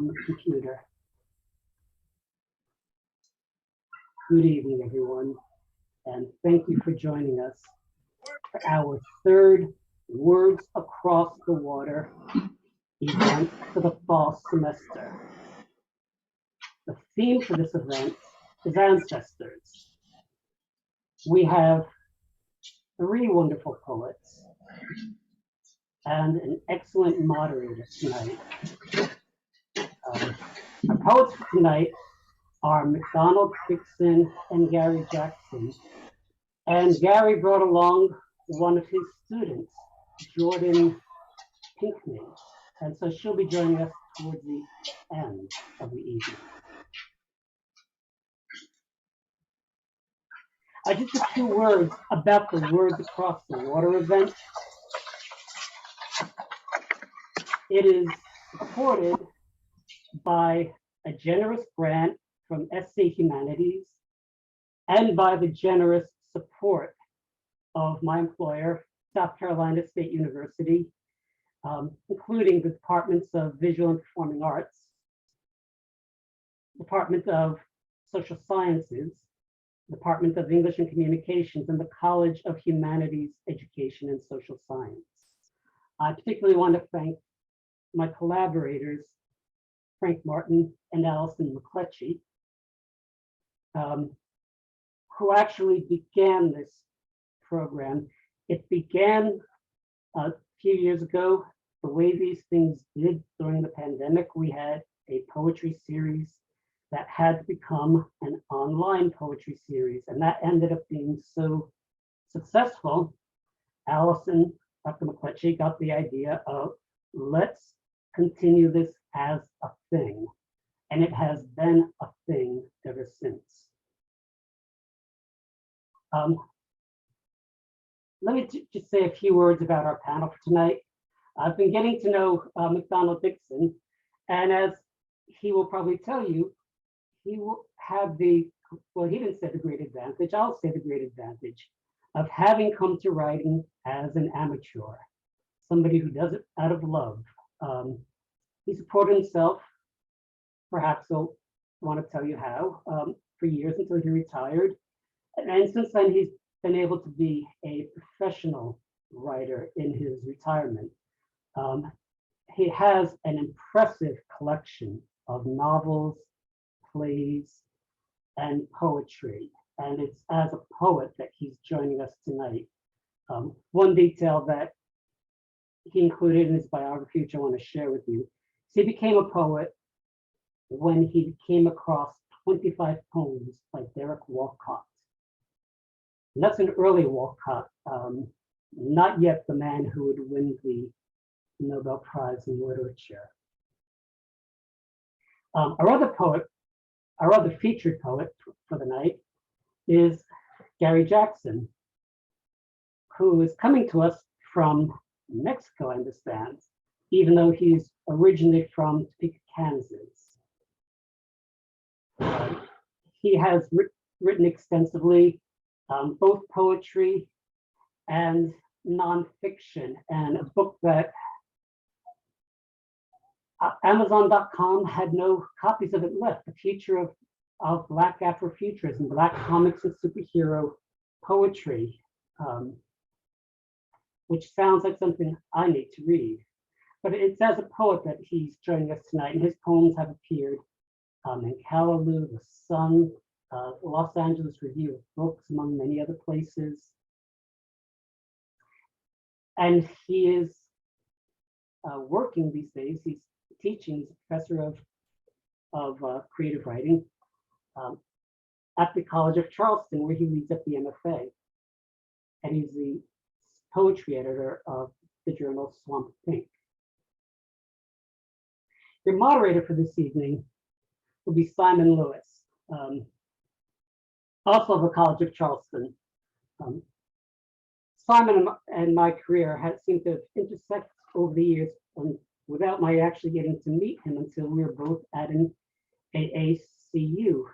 on the computer. Good evening, everyone, and thank you for joining us for our third Words Across the Water event for the fall semester. The theme for this event is ancestors. We have three wonderful poets and an excellent moderator tonight. Our poets for tonight are McDonald Dixon and Gary Jackson. And Gary brought along one of his students, Jordan Pinkney. And so she'll be joining us towards the end of the evening. Just a few words about the Words Across the Water event. It is supported by a generous grant from SC Humanities and by the generous support of my employer, South Carolina State University, including the Departments of Visual and Performing Arts, Department of Social Sciences, Department of English and Communications, and the College of Humanities, Education, and Social Science. I particularly want to thank my collaborators, Frank Martin and Allison McCletchie, who actually began this program. It began a few years ago, the way these things did during the pandemic. We had a poetry series that had to become an online poetry series, and that ended up being so successful. Allison, Dr. McCletchie, got the idea of let's continue this as a thing, and it has been a thing ever since. Let me just say a few words about our panel for tonight. I've been getting to know McDonald Dixon, and as he will probably tell you, he will have the, well, he didn't say the great advantage, I'll say the great advantage of having come to writing as an amateur, somebody who does it out of love. He supported himself, perhaps he'll want to tell you how, for years until he retired. And since then, he's been able to be a professional writer in his retirement. He has an impressive collection of novels, plays, and poetry. And it's as a poet that he's joining us tonight. One detail that he included in his biography, which I want to share with you, is he became a poet when he came across 25 poems by Derek Walcott. And that's an early Walcott, not yet the man who would win the Nobel Prize in Literature. Our other featured poet for the night is Gary Jackson, who is coming to us from Mexico, I understand, even though he's originally from Topeka, Kansas. He has written extensively, both poetry and nonfiction, and a book that Amazon.com had no copies of it left, The Future of Black Afrofuturism, Black Comics and Superhero Poetry, which sounds like something I need to read. But it's as a poet that he's joining us tonight, and his poems have appeared in Callaloo, The Sun, Los Angeles Review of Books, among many other places. And he is working these days. He's teaching, he's a professor of creative writing at the College of Charleston, where he leads up the MFA. And he's the poetry editor of the journal Swamp Think. Your moderator for this evening will be Simon Lewis, also of the College of Charleston. Simon and my career has seemed to intersect over the years, without my actually getting to meet him until we were both at an AACU,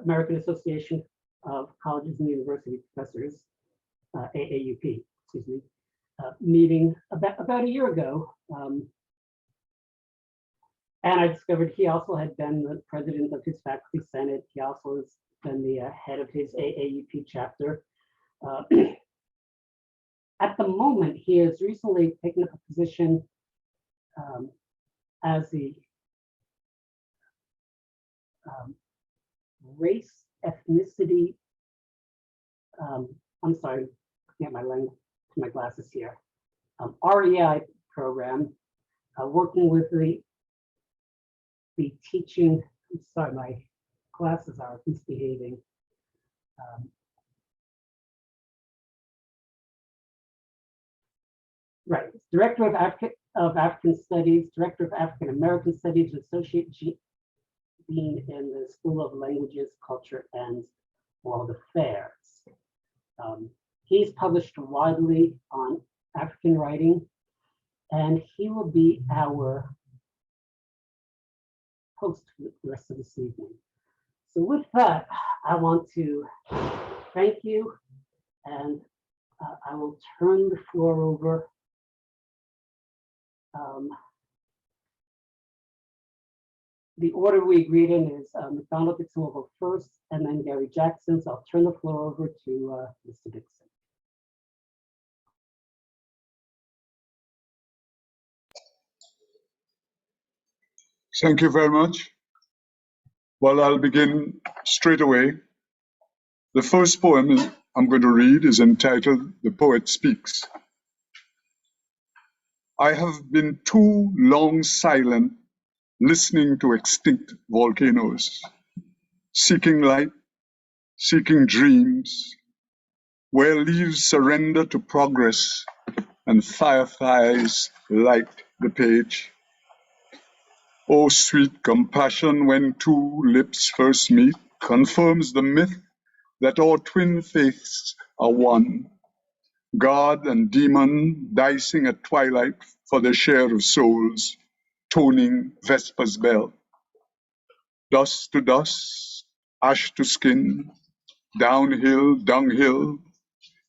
American Association of Colleges and University Professors, AAUP, excuse me. meeting about a year ago. And I discovered he also had been the president of his faculty senate. He also has been the head of his AAUP chapter. At the moment, he has recently taken up a position as the race, ethnicity, I'm sorry, looking at my glasses here, REI program, working with the teaching, I'm sorry, my glasses are misbehaving. Right, Director of African Studies, Director of African American Studies, Associate Dean in the School of Languages, Culture, and World Affairs. He's published widely on African writing, and he will be our host for the rest of this evening. So with that, I want to thank you, and I will turn the floor over. The order we agreed in is McDonald Dixon will go first, and then Gary Jackson. So I'll turn the floor over to Mr. Dixon. Thank you very much. Well, I'll begin straight away. The first poem I'm going to read is entitled The Poet Speaks. I have been too long silent, listening to extinct volcanoes, seeking light, seeking dreams, where leaves surrender to progress and fireflies light the page. Oh, sweet compassion, when two lips first meet, confirms the myth that our twin faiths are one. God and demon dicing at twilight for their share of souls, toning Vesper's bell. Dust to dust, ash to skin, downhill, dunghill,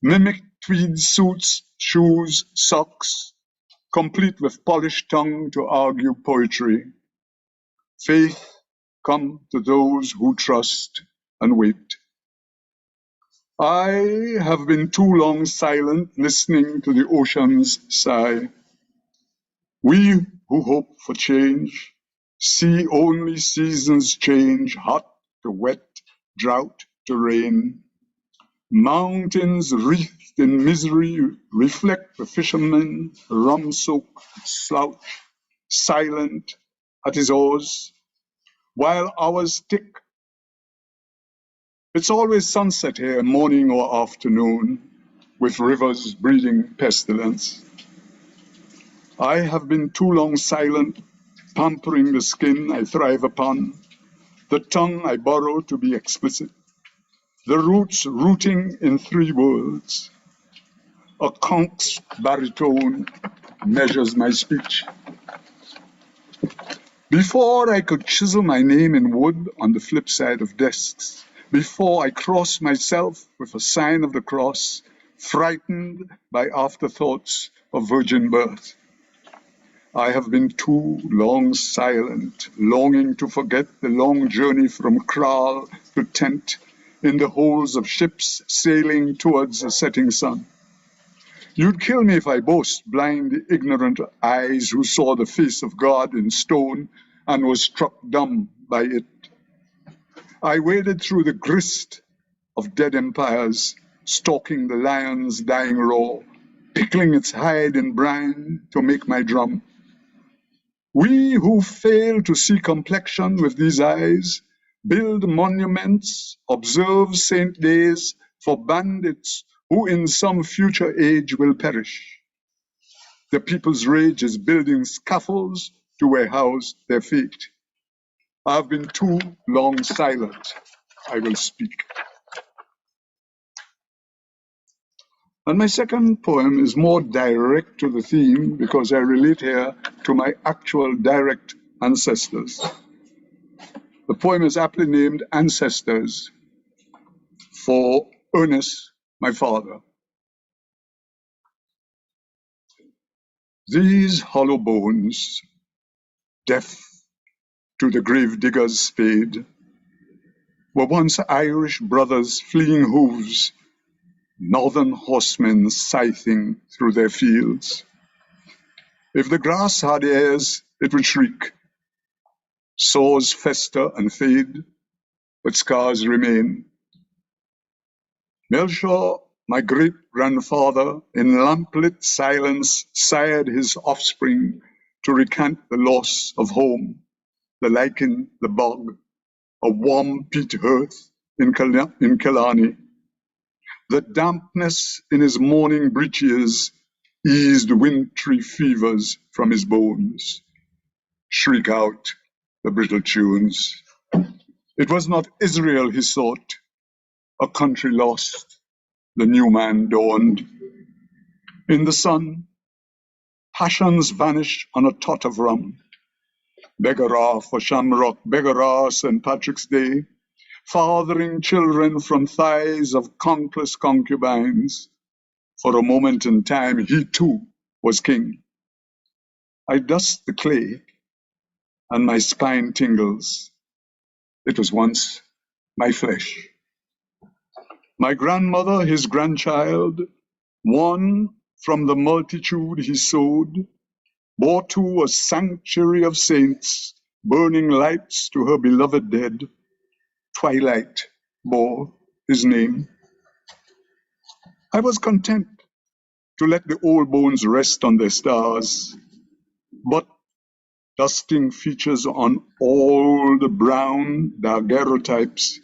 mimic tweed suits, shoes, socks, complete with polished tongue to argue poetry. Faith come to those who trust and wait. I have been too long silent, listening to the ocean's sigh. We who hope for change see only seasons change, hot to wet, drought to rain. Mountains wreathed in misery reflect the fisherman, rum-soaked slouch, silent at his oars, while hours tick. It's always sunset here, morning or afternoon, with rivers breeding pestilence. I have been too long silent, pampering the skin I thrive upon, the tongue I borrow to be explicit, the roots rooting in 3 words. A conk's baritone measures my speech. Before I could chisel my name in wood on the flip side of desks, before I cross myself with a sign of the cross, frightened by afterthoughts of virgin birth. I have been too long silent, longing to forget the long journey from kraal to tent in the holds of ships sailing towards the setting sun. You'd kill me if I boast, blind the ignorant eyes who saw the face of God in stone and was struck dumb by it. I waded through the grist of dead empires, stalking the lion's dying roar, pickling its hide in brine to make my drum. We who fail to see complexion with these eyes, build monuments, observe saint days for bandits who in some future age will perish. The people's rage is building scaffolds to warehouse their fate. I have been too long silent. I will speak. And my second poem is more direct to the theme because I relate here to my actual direct ancestors. The poem is aptly named Ancestors for Ernest, my father. These hollow bones, deaf to the grave digger's spade, were once Irish brothers fleeing hooves, northern horsemen scything through their fields. If the grass had ears, it would shriek. Sores fester and fade, but scars remain. Melchior, my great-grandfather, in lamplit silence sired his offspring to recant the loss of home, the lichen, the bog, a warm peat hearth in Killarney. The dampness in his morning breeches eased wintry fevers from his bones. Shriek out the brittle tunes. It was not Israel he sought, a country lost. The new man dawned. In the sun, passions vanish on a tot of rum. Beggarah for Shamrock, Beggarah St. Patrick's Day, fathering children from thighs of conquerless concubines. For a moment in time, he too was king. I dust the clay, and my spine tingles. It was once my flesh. My grandmother, his grandchild, one from the multitude he sowed, bore to a sanctuary of saints, burning lights to her beloved dead. Twilight bore his name. I was content to let the old bones rest on their stars, but dusting features on all the brown daguerreotypes,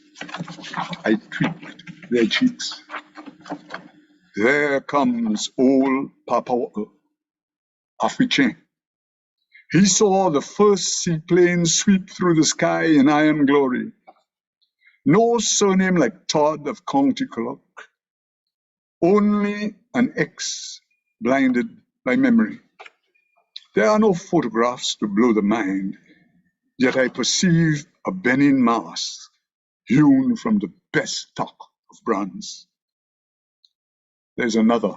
I tweaked their cheeks. There comes old Papa Africain. He saw the first seaplane sweep through the sky in iron glory. No surname like Todd of County Cork, only an X blinded by memory. There are no photographs to blow the mind, yet I perceive a Benin mask hewn from the best stock of bronze. There's another,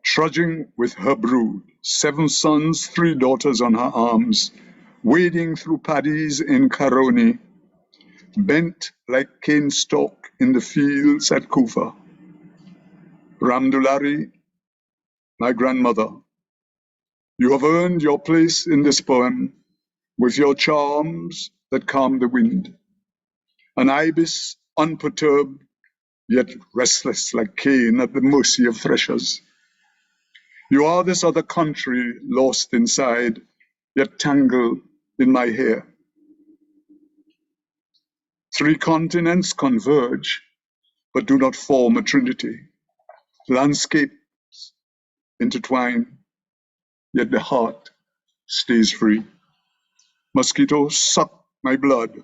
trudging with her brood, 7 sons, 3 daughters on her arms, wading through paddies in Caroni, bent like cane stalk in the fields at Kufa. Ramdulari, my grandmother, you have earned your place in this poem with your charms that calm the wind. An ibis unperturbed, yet restless like Cain at the mercy of threshers. You are this other country lost inside, yet tangled in my hair. 3 continents converge, but do not form a trinity. Landscapes intertwine, yet the heart stays free. Mosquitoes suck my blood,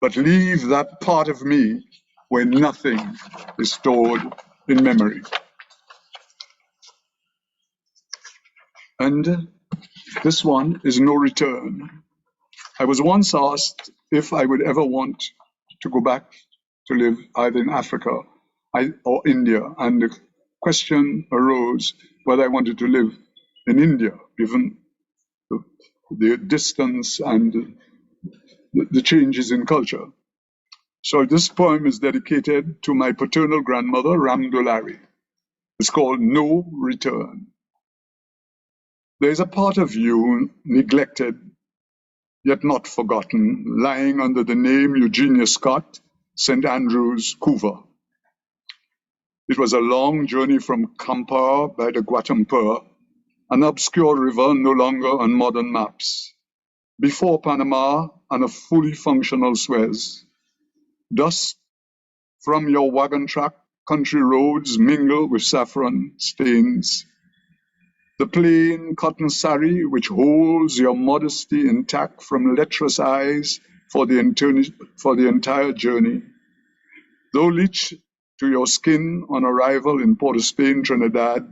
but leave that part of me where nothing is stored in memory. And this one is no return. I was once asked if I would ever want to go back to live either in Africa or India, and the question arose whether I wanted to live in India, given the distance and the changes in culture. So this poem is dedicated to my paternal grandmother, Ramdulari. It's called No Return. There's a part of you neglected, yet not forgotten, lying under the name Eugenia Scott, St. Andrews, Couva. It was a long journey from Kampar by the Guatampur, an obscure river no longer on modern maps, before Panama and a fully functional Suez. Dust from your wagon track country roads mingle with saffron stains. The plain cotton sari which holds your modesty intact from lecherous eyes for the entire journey. Though leached to your skin on arrival in Port of Spain, Trinidad,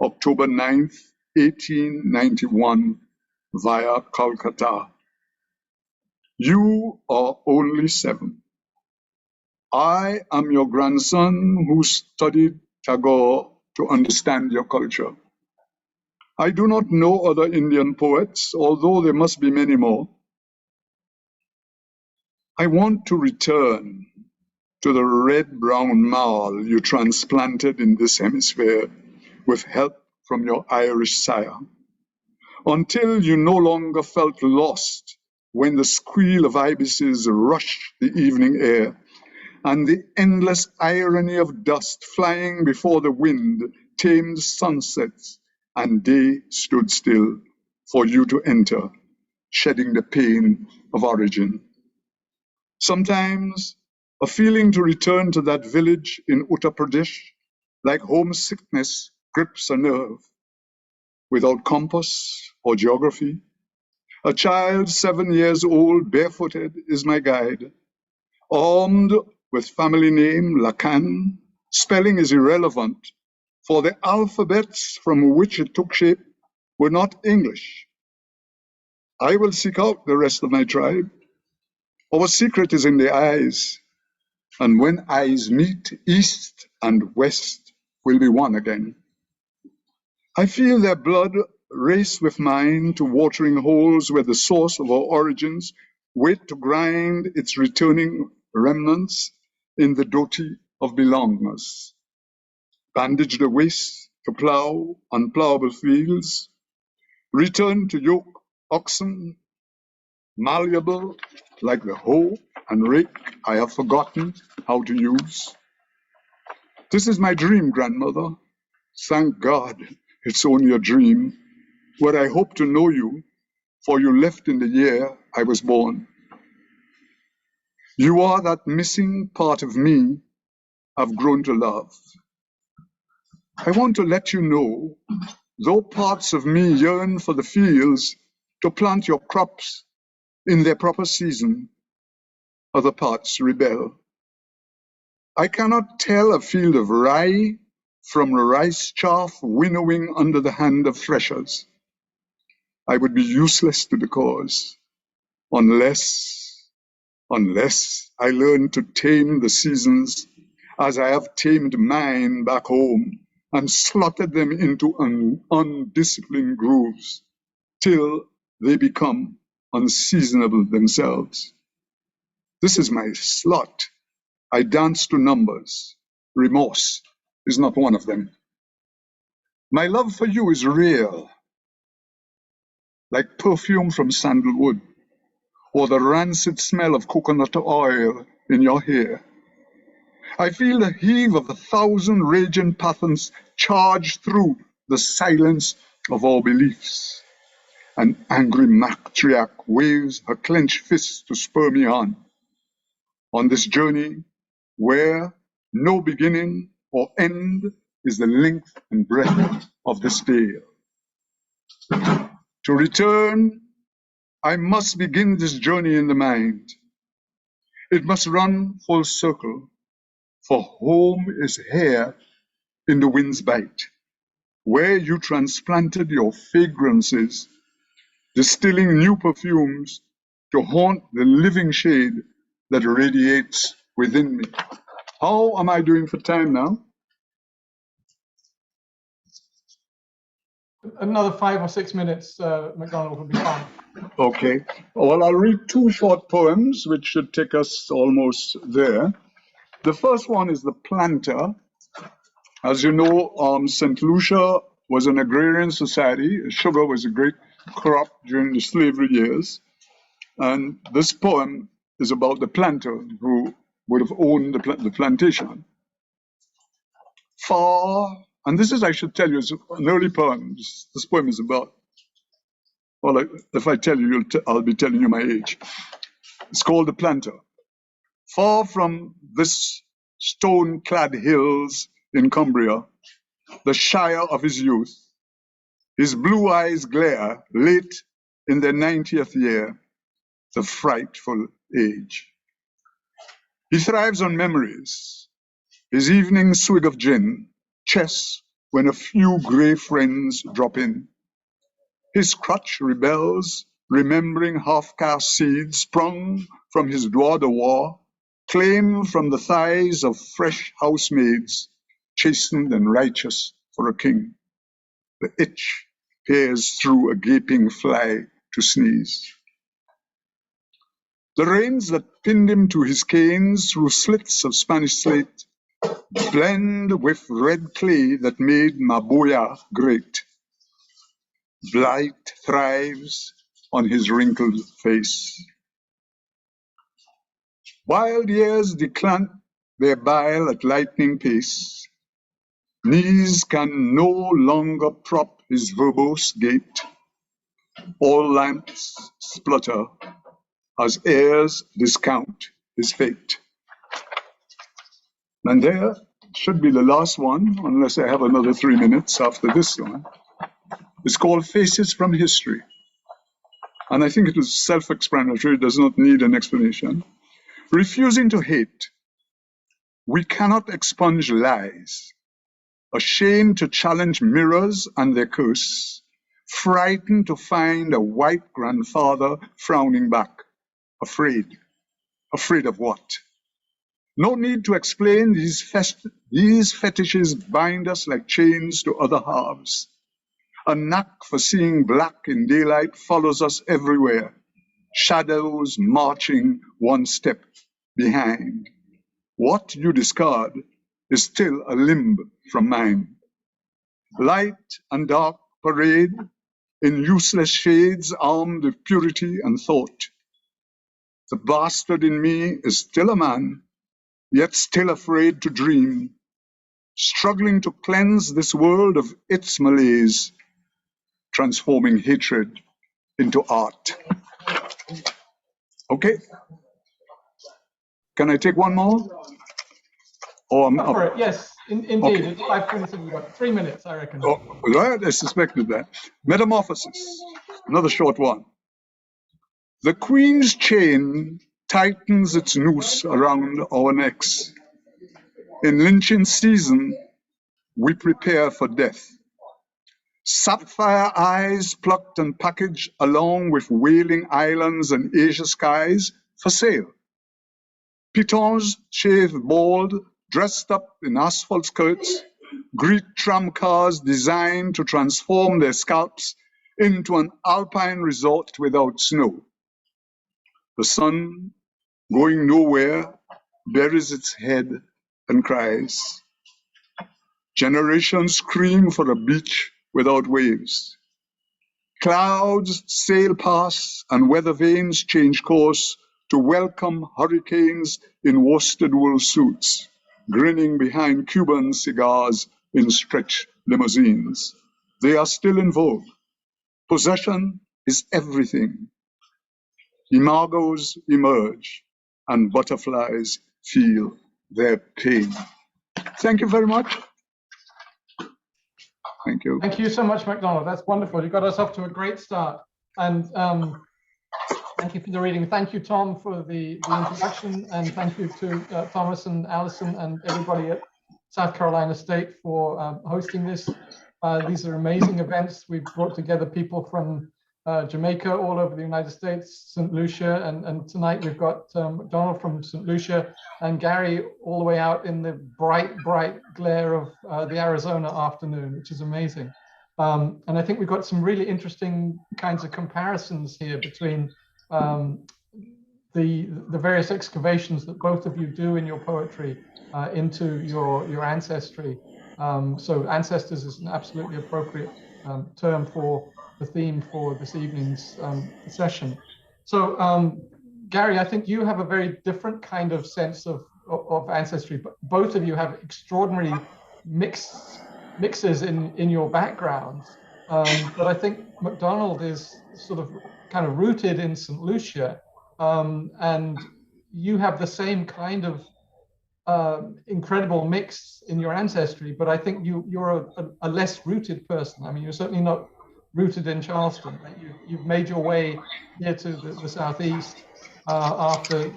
October 9th, 1891, via Calcutta. You are only 7. I am your grandson who studied Tagore to understand your culture. I do not know other Indian poets, although there must be many more. I want to return to the red-brown marl you transplanted in this hemisphere with help from your Irish sire, until you no longer felt lost when the squeal of ibises rushed the evening air, and the endless irony of dust flying before the wind tamed sunsets, and day stood still for you to enter, shedding the pain of origin. Sometimes a feeling to return to that village in Uttar Pradesh, like homesickness, grips a nerve. Without compass or geography, a child 7 years old, barefooted, is my guide. Armed with family name Lakan, spelling is irrelevant, for the alphabets from which it took shape were not English. I will seek out the rest of my tribe. Our secret is in the eyes, and when eyes meet, east and west will be one again. I feel their blood race with mine to watering holes where the source of our origins wait to grind its returning remnants in the doti of belongingness. Bandage the waist to plow unplowable fields, return to yoke oxen, malleable like the hoe and rake I have forgotten how to use. This is my dream, grandmother. Thank God it's only a dream, where I hope to know you, for you left in the year I was born. You are that missing part of me I've grown to love. I want to let you know, though parts of me yearn for the fields to plant your crops in their proper season, other parts rebel. I cannot tell a field of rye from rice chaff winnowing under the hand of threshers. I would be useless to the cause unless I learn to tame the seasons as I have tamed mine back home and slotted them into undisciplined grooves till they become unseasonable themselves. This is my slot. I dance to numbers. Remorse is not one of them. My love for you is real, like perfume from sandalwood, or the rancid smell of coconut oil in your hair. I feel the heave of 1,000 raging patterns charge through the silence of our beliefs. An angry matriarch waves her clenched fist to spur me on this journey where no beginning or end is the length and breadth of this tale. To return, I must begin this journey in the mind. It must run full circle, for home is here in the wind's bite, where you transplanted your fragrances, distilling new perfumes to haunt the living shade that radiates within me. How am I doing for time now? Another 5 or 6 minutes, McDonald, would be fine. Okay. Well, I'll read 2 short poems, which should take us almost there. The first one is The Planter. As you know, St. Lucia was an agrarian society. Sugar was a great crop during the slavery years. And this poem is about the planter who would have owned the plantation. Far, and this is, I should tell you, is an early poem. This poem is about, well, if I tell you, I'll be telling you my age. It's called The Planter. Far from this stone-clad hills in Cumbria, the shire of his youth, his blue eyes glare late in their 90th year, the frightful age. He thrives on memories, his evening swig of gin, chess when a few grey friends drop in. His crutch rebels, remembering half-caste seeds sprung from his droit de war, claimed from the thighs of fresh housemaids, chastened and righteous for a king. The itch peers through a gaping fly to sneeze. The reins that pinned him to his canes through slits of Spanish slate blend with red clay that made Maboya great. Blight thrives on his wrinkled face. Wild years declant their bile at lightning pace. Knees can no longer prop his verbose gait. All lamps splutter as heirs discount his fate. And there should be the last one, unless I have another 3 minutes after this one. It's called Faces from History. And I think it is self-explanatory, it does not need an explanation. Refusing to hate, we cannot expunge lies. Ashamed to challenge mirrors and their curse. Frightened to find a white grandfather frowning back. Afraid. Afraid of what? No need to explain these fetishes bind us like chains to other halves. A knack for seeing black in daylight follows us everywhere. Shadows marching one step behind. What you discard is still a limb from mine. Light and dark parade in useless shades armed with purity and thought. The bastard in me is still a man, yet still afraid to dream, struggling to cleanse this world of its malaise, transforming hatred into art. Okay. Can I take one more? Or I'm Go for up? it. Yes, indeed. Okay. It's 5:27. We've got 3 minutes, I reckon. Oh, right, I suspected that. Metamorphosis, another short one. The Queen's chain tightens its noose around our necks. In lynching season, we prepare for death. Sapphire eyes plucked and packaged along with whaling islands and Asia skies for sale. Pitons shaved bald, dressed up in asphalt skirts, greet tram cars designed to transform their scalps into an alpine resort without snow. The sun, going nowhere, buries its head and cries. Generations scream for a beach without waves. Clouds sail past and weather vanes change course to welcome hurricanes in worsted wool suits, grinning behind Cuban cigars in stretch limousines. They are still in vogue. Possession is everything. Imagos emerge and butterflies feel their pain. Thank you very much. Thank you. Thank you so much, MacDonald. That's wonderful. You got us off to a great start. And thank you for the reading. Thank you, Tom, for the introduction. And thank you to Thomas and Alison and everybody at South Carolina State for hosting this. These are amazing events. We've brought together people from Jamaica, all over the United States, St. Lucia, and tonight we've got MacDonald from St. Lucia and Gary all the way out in the bright, bright glare of the Arizona afternoon, which is amazing. And I think we've got some really interesting kinds of comparisons here between the various excavations that both of you do in your poetry into your ancestry. So ancestors is an absolutely appropriate term for the theme for this evening's session. So Gary, I think you have a very different kind of sense of ancestry, but both of you have extraordinary mixes in your backgrounds. But I think MacDonald is sort of kind of rooted in St. Lucia, and you have the same kind of incredible mix in your ancestry, but I think you're a less rooted person. I mean, you're certainly not rooted in Charleston. Right? You've made your way here to the southeast after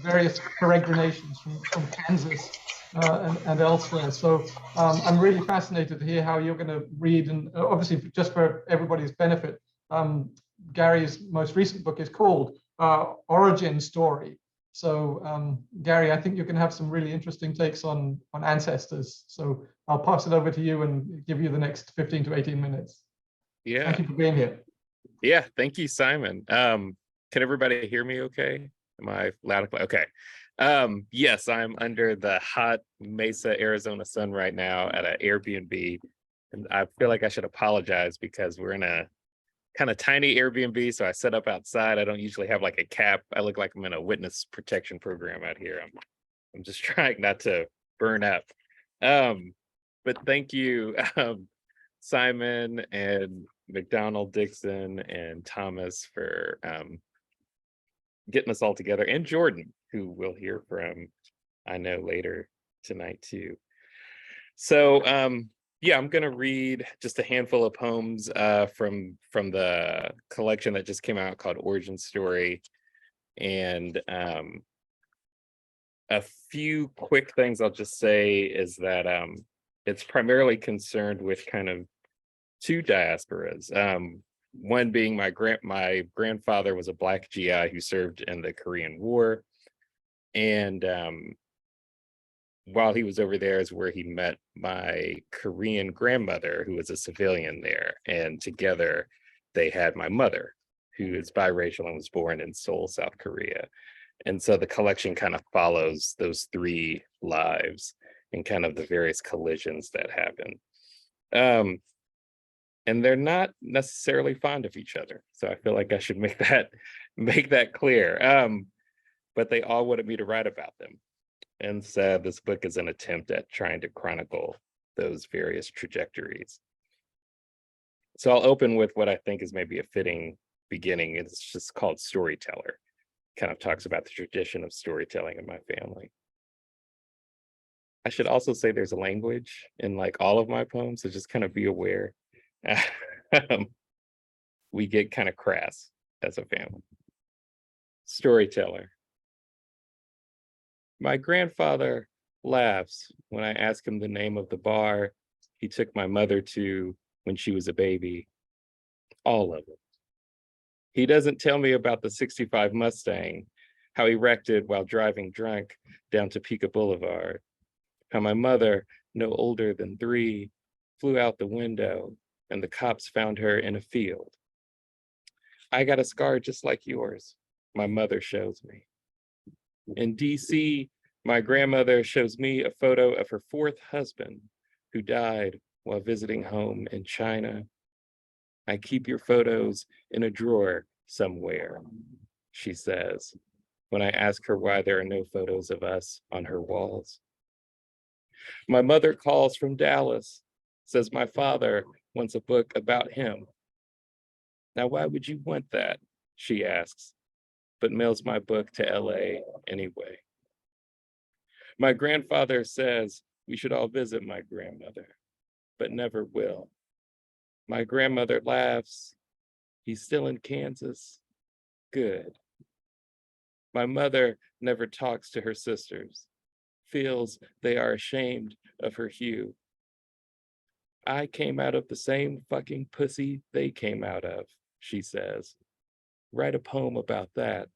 various peregrinations from Kansas and elsewhere. So I'm really fascinated to hear how you're going to read, and obviously just for everybody's benefit, Gary's most recent book is called Origin Story. So Gary, I think you can have some really interesting takes on ancestors. So I'll pass it over to you and give you the next 15 to 18 minutes. Yeah. Thank you for being here. Yeah, thank you, Simon. Can everybody hear me okay? Am I loud and clear? Okay. Yes, I'm under the hot Mesa, Arizona sun right now at an Airbnb. And I feel like I should apologize because we're in a kind of tiny Airbnb. So I set up outside. I don't usually have like a cap. I look like I'm in a witness protection program out here. I'm just trying not to burn up. But thank you, Simon and McDonald Dixon and Thomas for getting us all together, and Jordan, who we'll hear from, I know, later tonight too. So yeah, I'm gonna read just a handful of poems from the collection that just came out called Origin Story. And a few quick things I'll just say is that it's primarily concerned with kind of two diasporas. One being my grandfather was a Black GI who served in the Korean War, and while he was over there is where he met my Korean grandmother, who was a civilian there, and together they had my mother, who is biracial and was born in Seoul, South Korea. And so the collection kind of follows those three lives and kind of the various collisions that happen. And they're not necessarily fond of each other. So I feel like I should make that clear. But they all wanted me to write about them. And so this book is an attempt at trying to chronicle those various trajectories. So I'll open with what I think is maybe a fitting beginning. It's just called Storyteller. Kind of talks about the tradition of storytelling in my family. I should also say there's a language in like all of my poems, so just kind of be aware. We get kind of crass as a family. Storyteller. My grandfather laughs when I ask him the name of the bar he took my mother to when she was a baby. All of it. He doesn't tell me about the 65 Mustang, how he wrecked it while driving drunk down Topeka Boulevard, how my mother, no older than 3, flew out the window and the cops found her in a field. I got a scar just like yours, my mother shows me. In DC, my grandmother shows me a photo of her 4th husband who died while visiting home in China. I keep your photos in a drawer somewhere, she says, when I ask her why there are no photos of us on her walls. My mother calls from Dallas, says my father wants a book about him. Now, why would you want that? She asks, but mails my book to LA anyway. My grandfather says we should all visit my grandmother, but never will. My grandmother laughs. He's still in Kansas. Good. My mother never talks to her sisters, feels they are ashamed of her hue. I came out of the same fucking pussy they came out of, she says. Write a poem about that.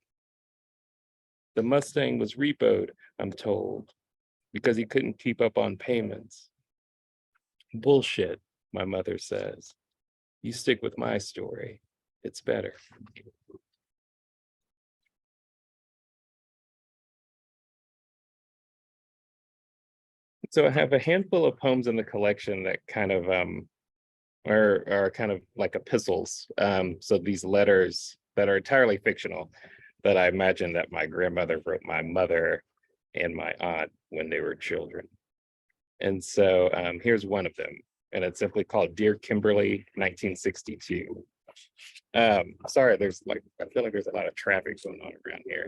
The Mustang was repoed, I'm told, because he couldn't keep up on payments. Bullshit, my mother says. You stick with my story. It's better. So I have a handful of poems in the collection that kind of are kind of like epistles. So these letters that are entirely fictional that I imagine that my grandmother wrote my mother and my aunt when they were children. And so here's one of them, and it's simply called Dear Kimberly, 1962. Sorry, there's like, I feel like there's a lot of traffic going on around here.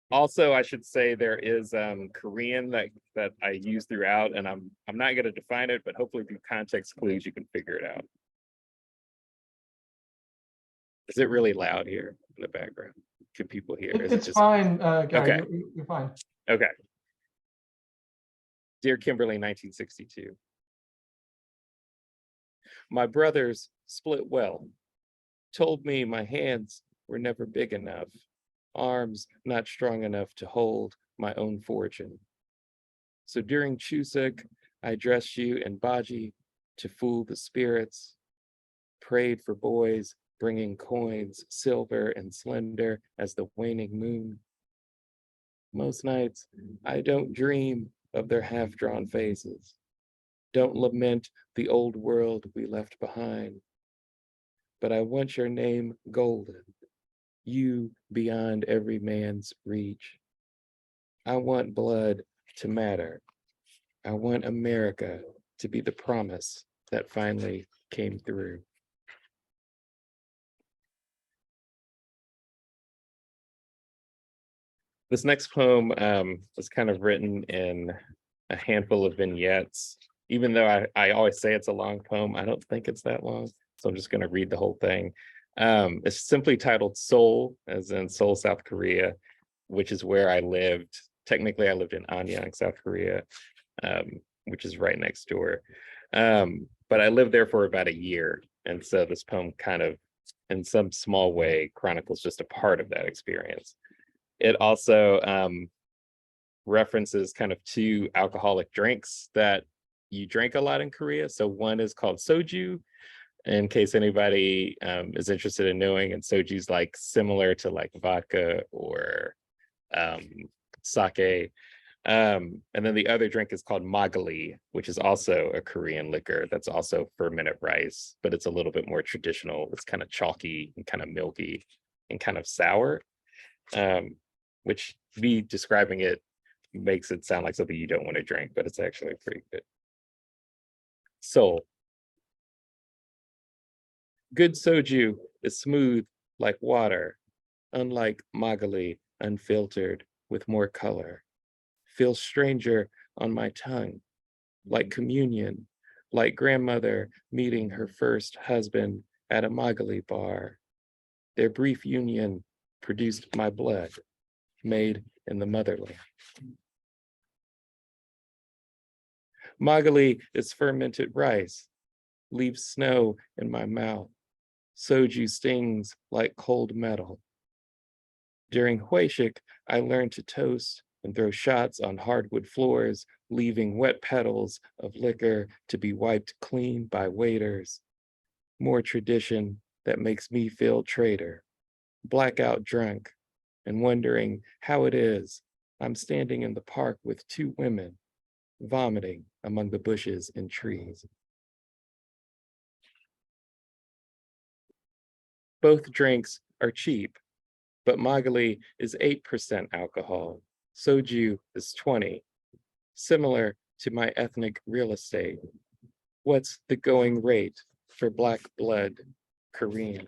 Also, I should say there is Korean that I use throughout, and I'm not going to define it, but hopefully through context clues you can figure it out. Is it really loud here in the background? Can people hear? Is It's fine, Gary. Okay. You're fine. Okay. Dear Kimberly, 1962. My brothers split well, told me my hands were never big enough, arms not strong enough to hold my own fortune. So during Chuseok, I dressed you in baji to fool the spirits, prayed for boys, bringing coins, silver and slender as the waning moon. Most nights, I don't dream of their half-drawn faces, don't lament the old world we left behind, but I want your name golden, you beyond every man's reach. I want blood to matter. I want America to be the promise that finally came through. This next poem was kind of written in a handful of vignettes. Even though I always say it's a long poem, I don't think it's that long. So I'm just going to read the whole thing. It's simply titled Seoul, as in Seoul, South Korea, which is where I lived. Technically, I lived in Anyang, South Korea, which is right next door. But I lived there for about a year. And so this poem kind of, in some small way, chronicles just a part of that experience. It also references kind of two alcoholic drinks that you drink a lot in Korea. So one is called soju, in case anybody is interested in knowing, and soju's like similar to like vodka or sake. And then the other drink is called magali, which is also a Korean liquor that's also fermented rice, but it's a little bit more traditional. It's kind of chalky and kind of milky and kind of sour, which me describing it makes it sound like something you don't want to drink, but it's actually pretty good. Seoul. Good soju is smooth like water, unlike magali, unfiltered with more color. Feels stranger on my tongue, like communion, like grandmother meeting her first husband at a magali bar. Their brief union produced my blood, made in the motherland. Magali is fermented rice, leaves snow in my mouth. Soju stings like cold metal. During Huishik, I learned to toast and throw shots on hardwood floors, leaving wet petals of liquor to be wiped clean by waiters. More tradition that makes me feel traitor, blackout drunk, and wondering how it is I'm standing in the park with two women, vomiting among the bushes and trees. Both drinks are cheap, but magali is 8% alcohol. Soju is 20, similar to my ethnic real estate. What's the going rate for Black blood Korean?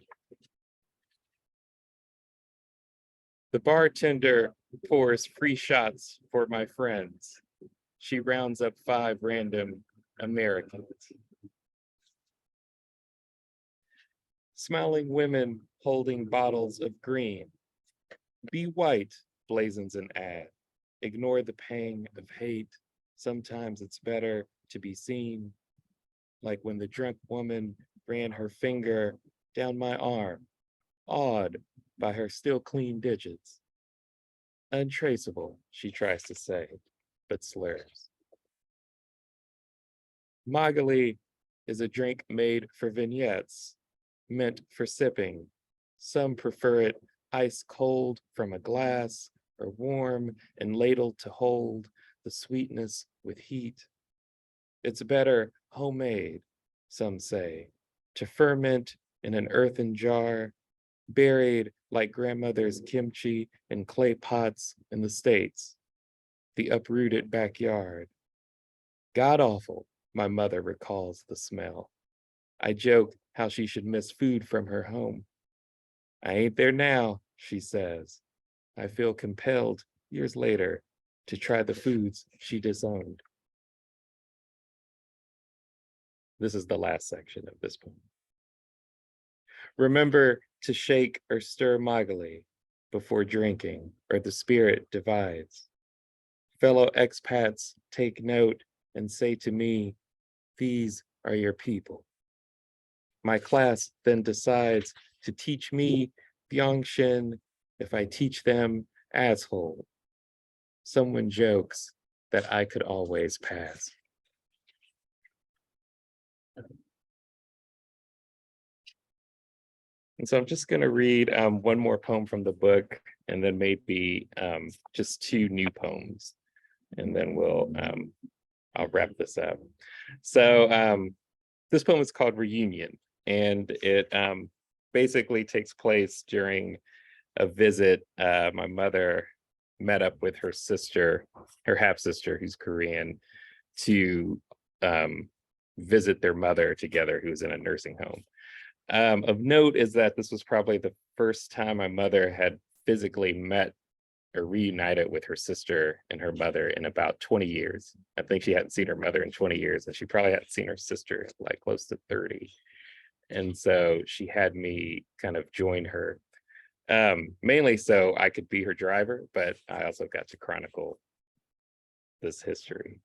The bartender pours free shots for my friends. She rounds up 5 random Americans. Smiling women holding bottles of green. Be white, blazons an ad. Ignore the pang of hate. Sometimes it's better to be seen. Like when the drunk woman ran her finger down my arm, awed by her still clean digits. Untraceable, she tries to say, but slurs. Magali is a drink made for vignettes, meant for sipping. Some prefer it ice cold from a glass or warm and ladled to hold the sweetness with heat. It's better homemade, some say, to ferment in an earthen jar, buried like grandmother's kimchi in clay pots in the States, the uprooted backyard. God awful, my mother recalls the smell. I joke how she should miss food from her home. I ain't there now, she says. I feel compelled, years later, to try the foods she disowned. This is the last section of this poem. Remember to shake or stir magali before drinking, or the spirit divides. Fellow expats, take note and say to me, these are your people. My class then decides to teach me Byeongshin if I teach them asshole. Someone jokes that I could always pass. And so I'm just going to read one more poem from the book, and then maybe just two new poems, and then I'll wrap this up. So this poem is called Reunion, and it basically takes place during a visit. My mother met up with her sister, her half-sister, who's Korean, to visit their mother together, who was in a nursing home. Of note is that this was probably the first time my mother had physically met or reunited with her sister and her mother in about 20 years. I think she hadn't seen her mother in 20 years, and she probably hadn't seen her sister in like close to 30. And so she had me kind of join her, mainly so I could be her driver, but I also got to chronicle this history.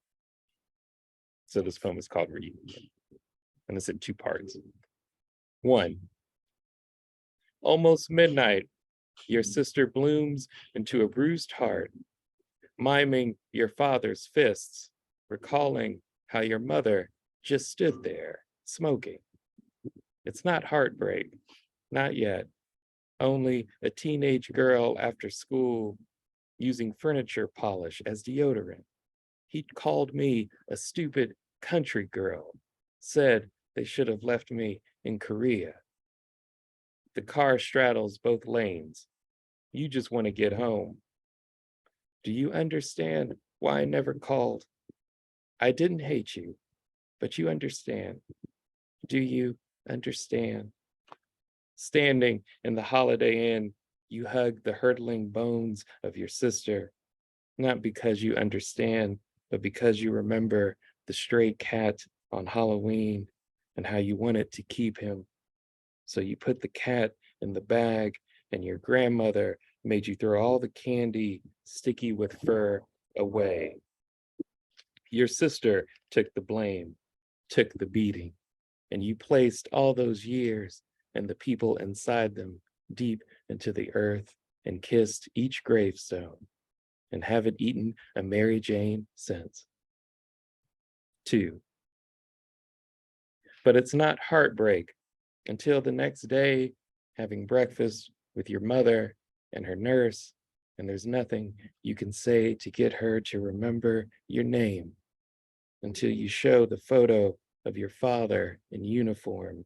So this poem is called Reunion, and it's in two parts. 1. Almost midnight, your sister blooms into a bruised heart, miming your father's fists, recalling how your mother just stood there, smoking. It's not heartbreak, not yet. Only a teenage girl after school using furniture polish as deodorant. He called me a stupid country girl, said they should have left me in Korea. The car straddles both lanes. You just want to get home. Do you understand why I never called? I didn't hate you, but you understand. Do you understand? Standing in the Holiday Inn, you hug the hurtling bones of your sister, not because you understand, but because you remember the stray cat on Halloween and how you wanted to keep him. So you put the cat in the bag, and your grandmother made you throw all the candy, sticky with fur, away. Your sister took the blame, took the beating, and you placed all those years and the people inside them deep into the earth and kissed each gravestone and haven't eaten a Mary Jane since. 2. But it's not heartbreak until the next day, having breakfast with your mother and her nurse, and there's nothing you can say to get her to remember your name until you show the photo of your father in uniform,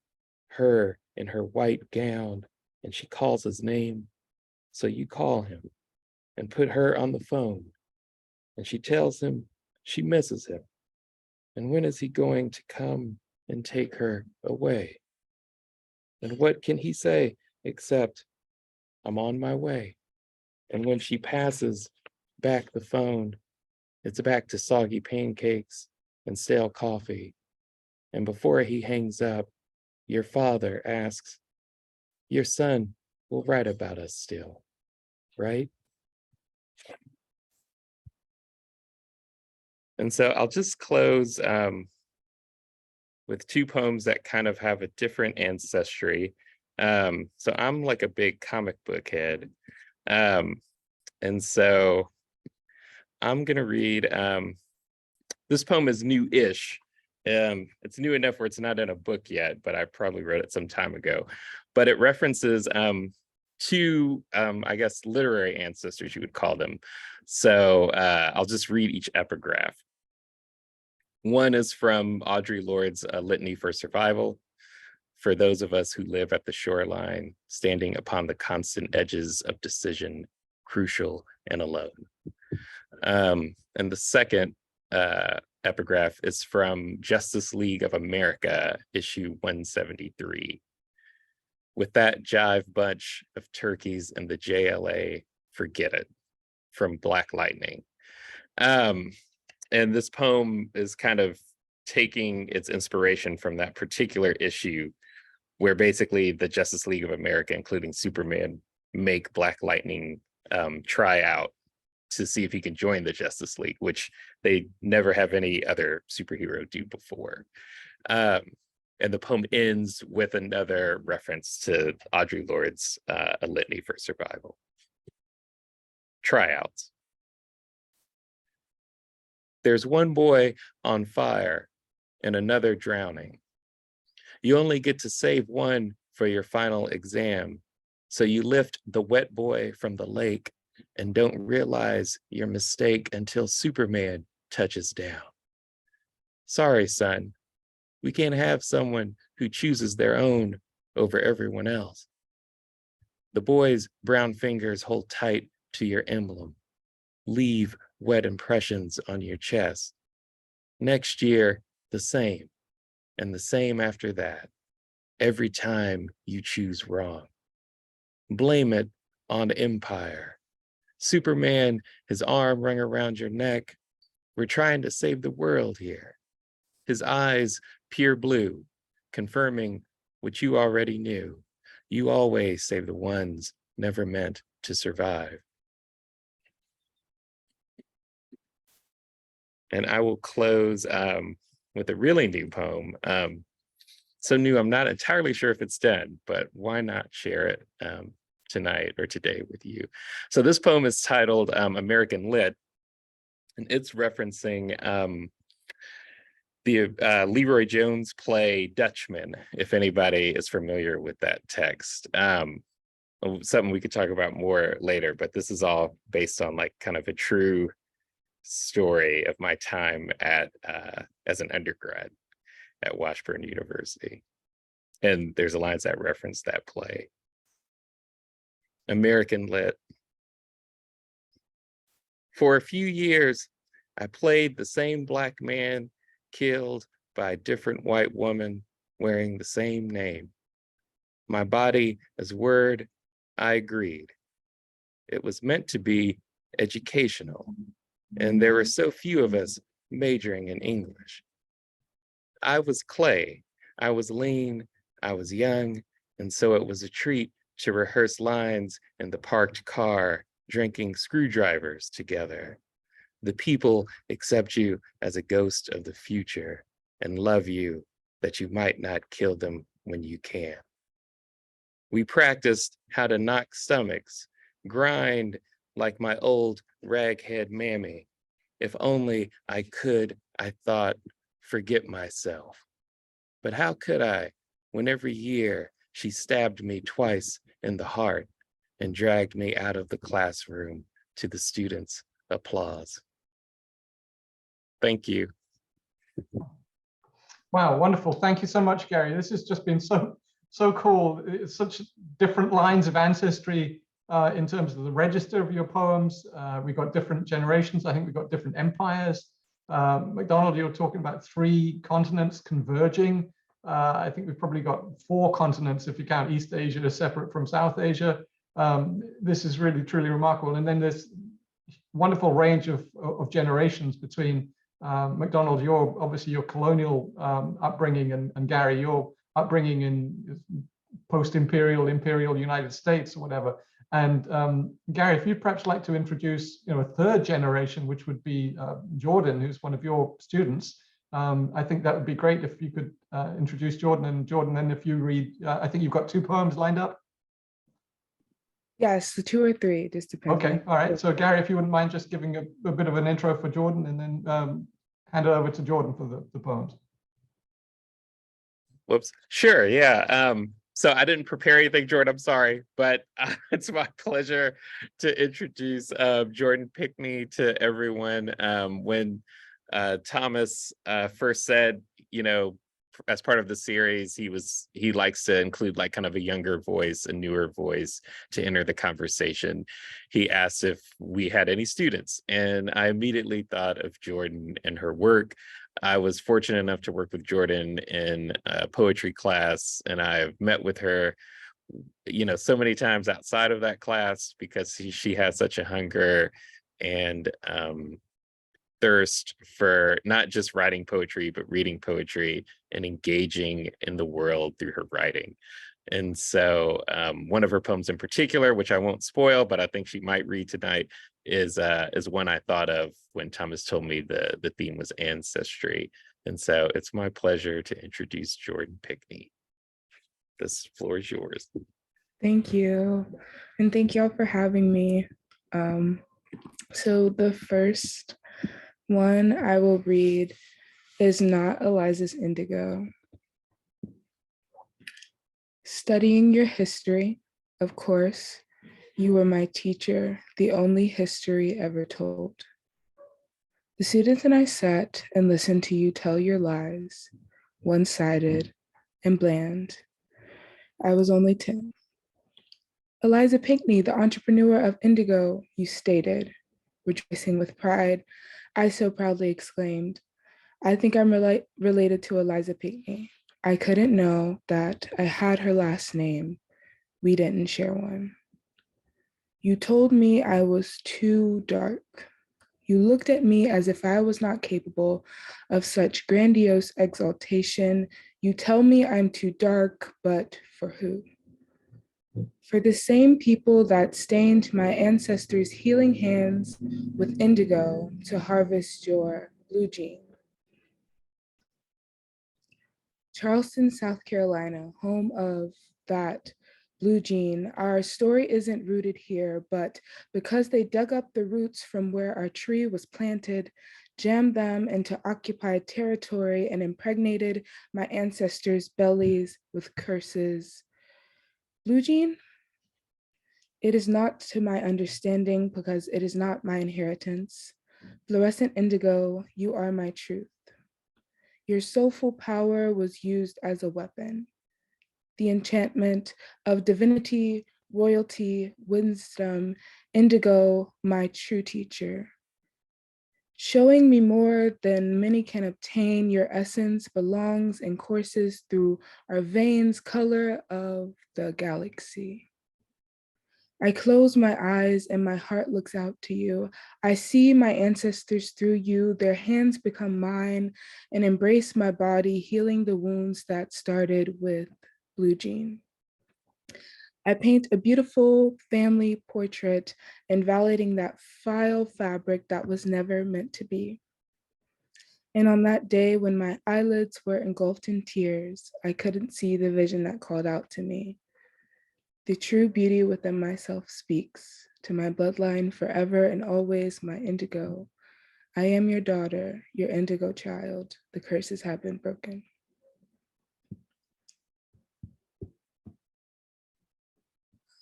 her in her white gown, and she calls his name. So you call him and put her on the phone, and she tells him she misses him. And when is he going to come and take her away? And what can he say except, I'm on my way? And when she passes back the phone, it's back to soggy pancakes and stale coffee. And before he hangs up, your father asks, your son will write about us still, right? And so I'll just close with two poems that kind of have a different ancestry. So I'm like a big comic book head. And so I'm gonna read, this poem is new-ish. It's new enough where it's not in a book yet, but I probably wrote it some time ago. But it references two, I guess, literary ancestors, you would call them. So I'll just read each epigraph. One is from Audre Lorde's Litany for Survival. For those of us who live at the shoreline, standing upon the constant edges of decision, crucial and alone. And the second epigraph is from Justice League of America, issue 173. With that jive bunch of turkeys in the JLA, forget it, from Black Lightning. And this poem is kind of taking its inspiration from that particular issue where basically the Justice League of America, including Superman, make Black Lightning try out to see if he can join the Justice League, which they never have any other superhero do before. And the poem ends with another reference to Audre Lorde's A Litany for Survival. Tryouts. There's one boy on fire and another drowning. You only get to save one for your final exam. So you lift the wet boy from the lake and don't realize your mistake until Superman touches down. Sorry, son, we can't have someone who chooses their own over everyone else. The boy's brown fingers hold tight to your emblem, leave wet impressions on your chest. Next year, the same, and the same after that, every time you choose wrong. Blame it on Empire. Superman, his arm wrung around your neck. We're trying to save the world here. His eyes pure blue, confirming what you already knew. You always save the ones never meant to survive. And I will close with a really new poem. So new, I'm not entirely sure if it's done, but why not share it tonight or today with you? So this poem is titled American Lit, and it's referencing the Leroy Jones play Dutchman, if anybody is familiar with that text. Something we could talk about more later, but this is all based on like kind of a true story of my time at as an undergrad at Washburn University. And there's lines that reference that play. American Lit. For a few years, I played the same Black man killed by a different white woman wearing the same name. My body as word, I agreed. It was meant to be educational, and there were so few of us majoring in English. I was clay, I was lean, I was young, and so it was a treat to rehearse lines in the parked car, drinking screwdrivers together. The people accept you as a ghost of the future and love you that you might not kill them when you can. We practiced how to knock stomachs, grind like my old raghead mammy. If only I could, I thought, forget myself. But how could I when every year she stabbed me twice in the heart and dragged me out of the classroom to the students' applause? Thank you. Wow, wonderful. Thank you so much, Gary. This has just been so cool. It's such different lines of ancestry in terms of the register of your poems. We've got different generations. I think we've got different empires. McDonald, you were talking about 3 continents converging. I think we've probably got 4 continents if you count East Asia as separate from South Asia. This is really, truly remarkable. And then there's wonderful range of generations between McDonald, obviously your colonial upbringing, and Gary, your upbringing in post-imperial, imperial United States or whatever. And Gary, if you'd perhaps like to introduce, a 3rd generation, which would be Jordan, who's one of your students. I think that would be great if you could introduce Jordan. And Jordan, then if you read, I think you've got 2 poems lined up. Yes, 2 or 3, it just depends. Okay, all right. So Gary, if you wouldn't mind just giving a bit of an intro for Jordan, and then hand it over to Jordan for the poems. Whoops. Sure. Yeah. So I didn't prepare anything, Jordan. I'm sorry, but it's my pleasure to introduce Jordan Pickney to everyone. When Thomas first said, as part of the series, he likes to include like kind of a younger voice, a newer voice to enter the conversation. He asked if we had any students, and I immediately thought of Jordan and her work. I was fortunate enough to work with Jordan in a poetry class, and I've met with her, so many times outside of that class because she has such a hunger and thirst for not just writing poetry, but reading poetry and engaging in the world through her writing. And so one of her poems in particular, which I won't spoil, but I think she might read tonight, is one I thought of when Thomas told me the theme was ancestry. And so it's my pleasure to introduce Jordan Pickney. This floor is yours. Thank you. And thank y'all for having me. So the first one I will read is Not Eliza's Indigo. Studying your history, of course, you were my teacher, the only history ever told. The students and I sat and listened to you tell your lies, one-sided and bland. I was only 10. Eliza Pinckney, the entrepreneur of Indigo, you stated, rejoicing with pride. I so proudly exclaimed, I think I'm related to Eliza Pinckney. I couldn't know that I had her last name. We didn't share one. You told me I was too dark. You looked at me as if I was not capable of such grandiose exaltation. You tell me I'm too dark, but for who? For the same people that stained my ancestors' healing hands with indigo to harvest your blue jean. Charleston, South Carolina, home of that blue jean. Our story isn't rooted here, but because they dug up the roots from where our tree was planted, jammed them into occupied territory, and impregnated my ancestors' bellies with curses. Blue jean? It is not to my understanding because it is not my inheritance. Fluorescent indigo, you are my truth. Your soulful power was used as a weapon. The enchantment of divinity, royalty, wisdom, indigo, my true teacher. Showing me more than many can obtain, your essence belongs and courses through our veins, color of the galaxy. I close my eyes and my heart looks out to you. I see my ancestors through you. Their hands become mine and embrace my body, healing the wounds that started with blue jean. I paint a beautiful family portrait, invalidating that vile fabric that was never meant to be. And on that day when my eyelids were engulfed in tears, I couldn't see the vision that called out to me. The true beauty within myself speaks to my bloodline forever and always, my indigo. I am your daughter, your indigo child. The curses have been broken.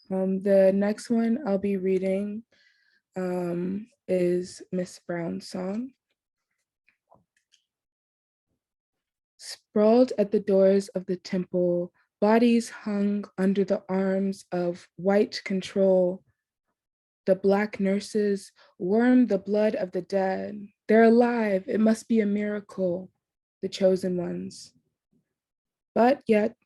The next one I'll be reading is Miss Brown's song. Sprawled at the doors of the temple, bodies hung under the arms of white control. The Black nurses worm the blood of the dead. They're alive, it must be a miracle, the chosen ones. But yet,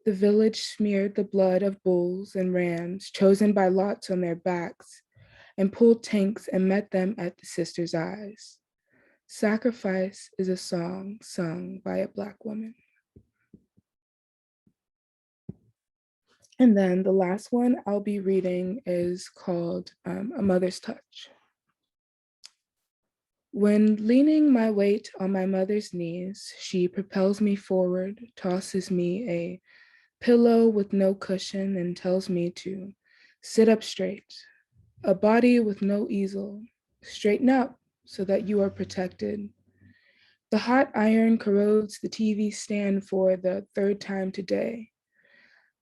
the village smeared the blood of bulls and rams chosen by lots on their backs and pulled tanks and met them at the sisters' eyes. Sacrifice is a song sung by a Black woman. And then the last one I'll be reading is called A Mother's Touch. When leaning my weight on my mother's knees, she propels me forward, tosses me a pillow with no cushion and tells me to sit up straight, a body with no easel, straighten up so that you are protected. The hot iron corrodes the TV stand for the third time today.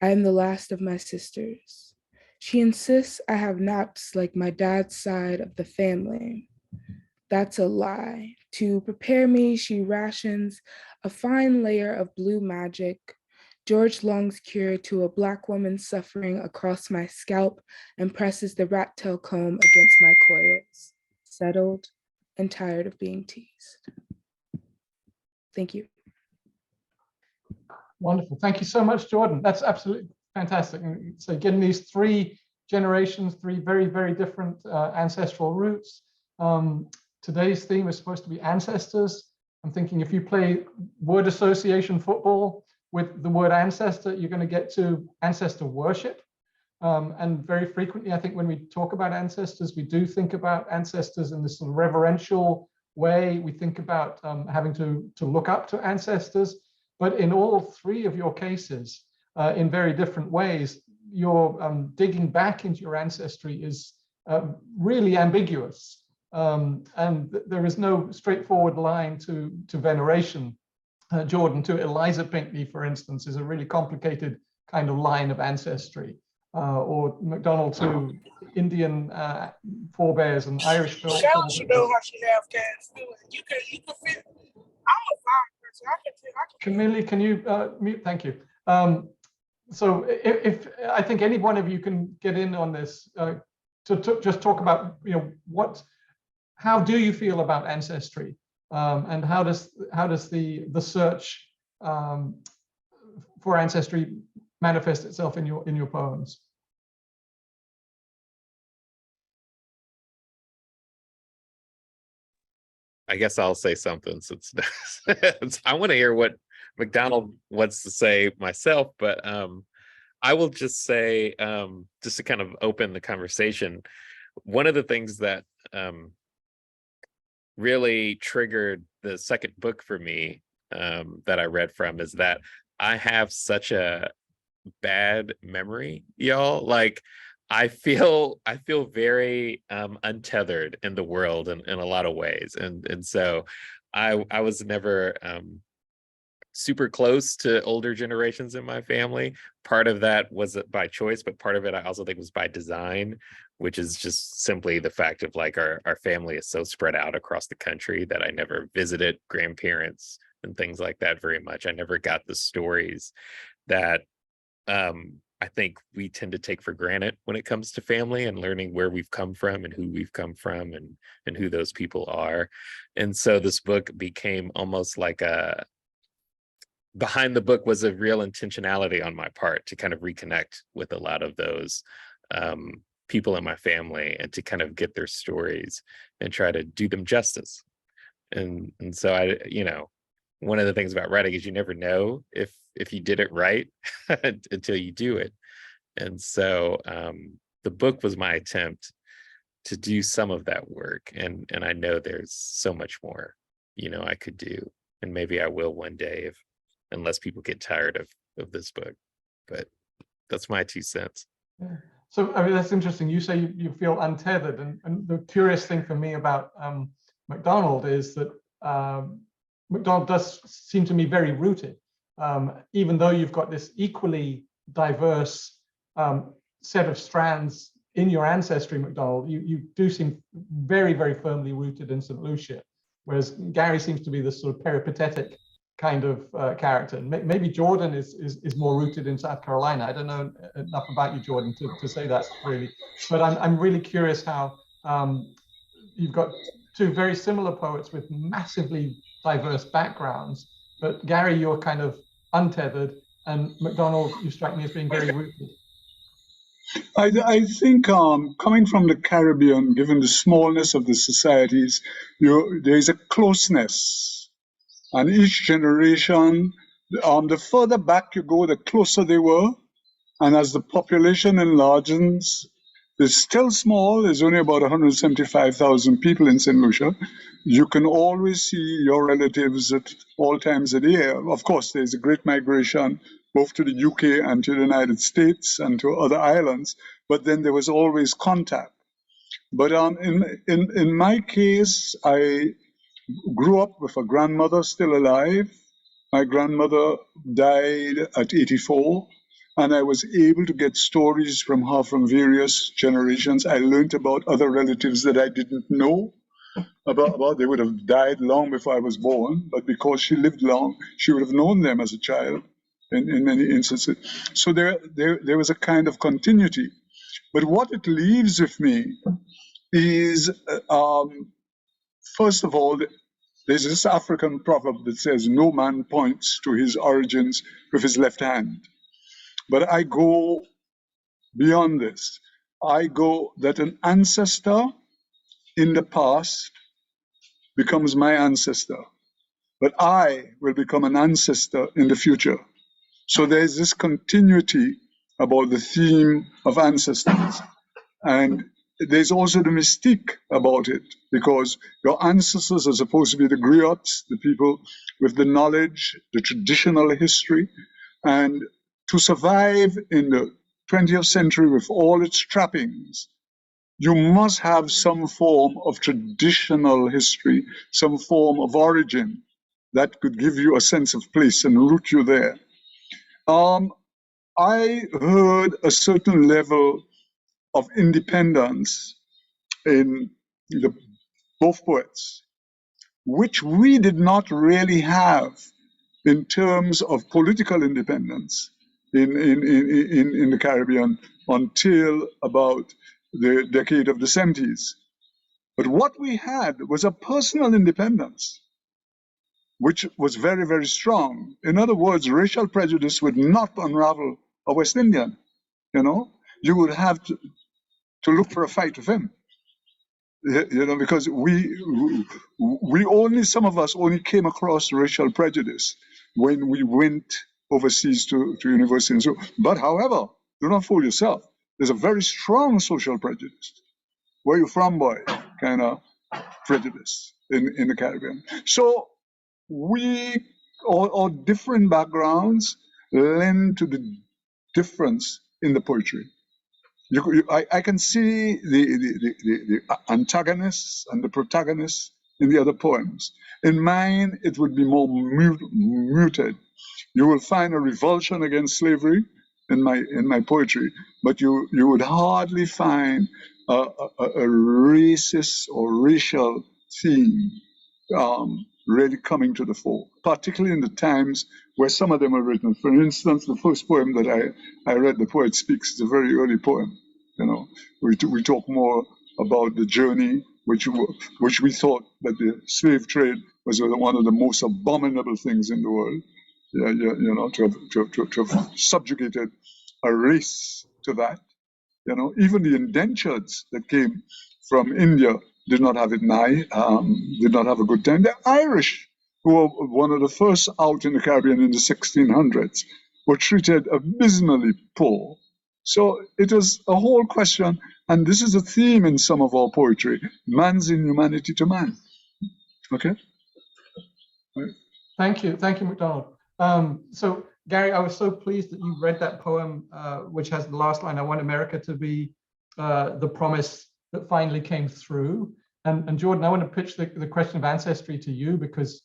I am the last of my sisters. She insists I have naps like my dad's side of the family. That's a lie. To prepare me, she rations a fine layer of blue magic, George Long's cure to a Black woman suffering across my scalp, and presses the rat tail comb against my coils, settled and tired of being teased. Thank you. Wonderful. Thank you so much, Jordan. That's absolutely fantastic. So getting these three generations, three very, very different ancestral roots. Today's theme is supposed to be ancestors. I'm thinking if you play word association football with the word ancestor, you're going to get to ancestor worship. And very frequently, I think when we talk about ancestors, we do think about ancestors in this sort of reverential way. We think about having to look up to ancestors. But in all three of your cases, in very different ways, your digging back into your ancestry is really ambiguous. And there is no straightforward line to veneration. Jordan, to Eliza Pinckney, for instance, is a really complicated kind of line of ancestry, or McDonald to Indian forebears and Irish Michelle forebears. should know how she have cats too. You can fit. I'm a fire person. I can. Camille, can you mute? Thank you. So if I think any one of you can get in on this to just talk about, how do you feel about ancestry, and how does the search for ancestry manifest itself in your poems? I guess I'll say something since I want to hear what McDonald wants to say myself, but I will just say, just to kind of open the conversation, one of the things that really triggered the second book for me, that I read from, is that I have such a bad memory, y'all. Like, I feel very untethered in the world in a lot of ways, and so I was never super close to older generations in my family. Part of that was by choice, but part of it I also think was by design, which is just simply the fact of like our family is so spread out across the country that I never visited grandparents and things like that very much. I never got the stories that I think we tend to take for granted when it comes to family and learning where we've come from and who we've come from and who those people are. And so this book became almost like behind the book was a real intentionality on my part to kind of reconnect with a lot of those people in my family and to kind of get their stories and try to do them justice. And so I, one of the things about writing is you never know if you did it right until you do it. And so the book was my attempt to do some of that work. And I know there's so much more, I could do. And maybe I will one day, unless people get tired of this book. But that's my 2 cents. Yeah. So, I mean, that's interesting. You say you feel untethered. And the curious thing for me about McDonald is that McDonald does seem to me very rooted. Even though you've got this equally diverse set of strands in your ancestry, McDonald, you do seem very, very firmly rooted in St. Lucia, whereas Gary seems to be this sort of peripatetic kind of character. Maybe Jordan is more rooted in South Carolina. I don't know enough about you, Jordan, to say that really, but I'm really curious how you've got two very similar poets with massively diverse backgrounds, but Gary, you're kind of untethered, and McDonald, you strike me as being very rooted. I think coming from the Caribbean, given the smallness of the societies, there is a closeness. And each generation, the further back you go, the closer they were. And as the population enlarges, it's still small. There's only about 175,000 people in St. Lucia. You can always see your relatives at all times of the year. Of course, there's a great migration both to the UK and to the United States and to other islands, but then there was always contact. But in my case, I grew up with a grandmother still alive. My grandmother died at 84, and I was able to get stories from her from various generations. I learned about other relatives that I didn't know about. They would have died long before I was born, but because she lived long, she would have known them as a child in many instances. So there was a kind of continuity. But what it leaves with me is, first of all, there's this African proverb that says, no man points to his origins with his left hand. But I go beyond this. I go that an ancestor in the past becomes my ancestor, but I will become an ancestor in the future. So there's this continuity about the theme of ancestors. And there's also the mystique about it, because your ancestors are supposed to be the griots, the people with the knowledge, the traditional history. And to survive in the 20th century with all its trappings, you must have some form of traditional history, some form of origin that could give you a sense of place and root you there. I heard a certain level of independence in both poets, which we did not really have in terms of political independence in the Caribbean until about the decade of the 70s. But what we had was a personal independence, which was very, very strong. In other words, racial prejudice would not unravel a West Indian. You know, you would have to look for a fight with him. You know, because we only, some of us only came across racial prejudice when we went overseas to university and so. But however, do not fool yourself. There's a very strong social prejudice. Where you from, boy? Kind of prejudice in the Caribbean. So we, our different backgrounds lend to the difference in the poetry. I can see the antagonists and the protagonists in the other poems. In mine, it would be more muted. You will find a revulsion against slavery in my poetry, but you would hardly find a racist or racial theme really coming to the fore, particularly in the times where some of them are written. For instance, the first poem that I read, The Poet Speaks, is a very early poem. You know, we talk more about the journey, which we thought that the slave trade was one of the most abominable things in the world. You know, to have subjugated a race to that. You know, even the indentures that came from India did not have it did not have a good time. The Irish, who were one of the first out in the Caribbean in the 1600s, were treated abysmally poor. So it was a whole question, and this is a theme in some of our poetry: man's inhumanity to man. Okay. Right. Thank you, MacDonald. So Gary, I was so pleased that you read that poem, which has the last line, "I want America to be the promise that finally came through." And Jordan, I want to pitch the question of ancestry to you, because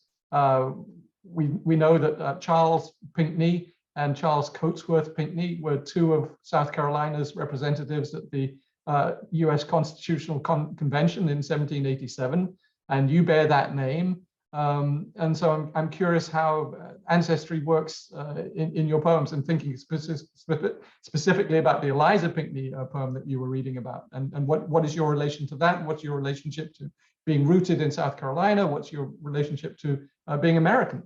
we know that Charles Pinckney and Charles Cotesworth Pinckney were two of South Carolina's representatives at the US Constitutional Convention in 1787, and you bear that name. And so I'm curious how ancestry works in your poems, and thinking specifically about the Eliza Pinckney poem that you were reading about, and what is your relation to that? What's your relationship to being rooted in South Carolina? What's your relationship to being American?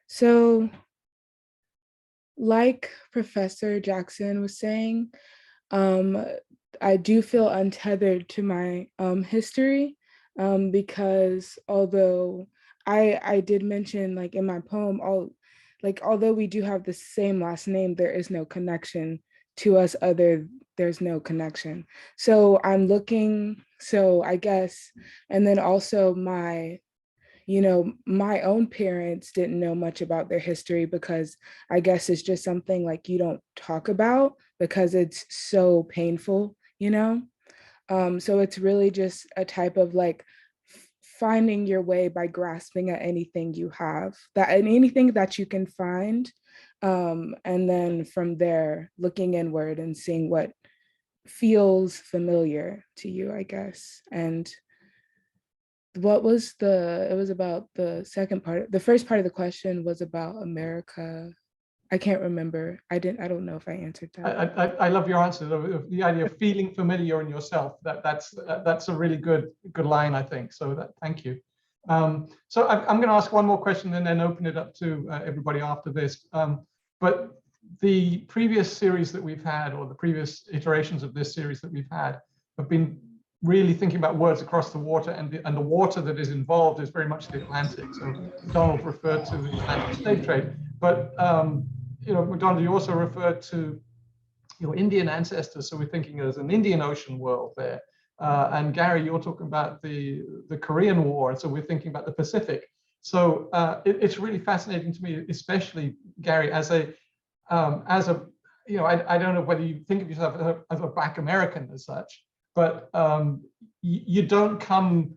So like Professor Jackson was saying, I do feel untethered to my history, because although I did mention, like in my poem, although we do have the same last name, there is no connection to us there's no connection. So I'm looking, so I guess, and then also my own parents didn't know much about their history, because I guess it's just something like you don't talk about because it's so painful, so it's really just a type of like finding your way by grasping at anything you have, and anything that you can find, and then from there looking inward and seeing what feels familiar to you, I guess. And what was it was about the second part. The first part of the question was about America. I can't remember. I don't know if I answered that. I love your answer. The idea of feeling familiar in yourself. That's a really good line, I think. So thank you. So I'm going to ask one more question and then open it up to everybody after this. But the previous series that we've had, or the previous iterations of this series that we've had, have been really thinking about words across the water, and the water that is involved is very much the Atlantic. So Donald referred to the Atlantic slave trade, but MacDonald, you also referred to your Indian ancestors, so we're thinking there's an Indian Ocean world there. And Gary, you're talking about the Korean War, and so we're thinking about the Pacific. So it's really fascinating to me, especially Gary, as a I don't know whether you think of yourself as a Black American as such, but you don't come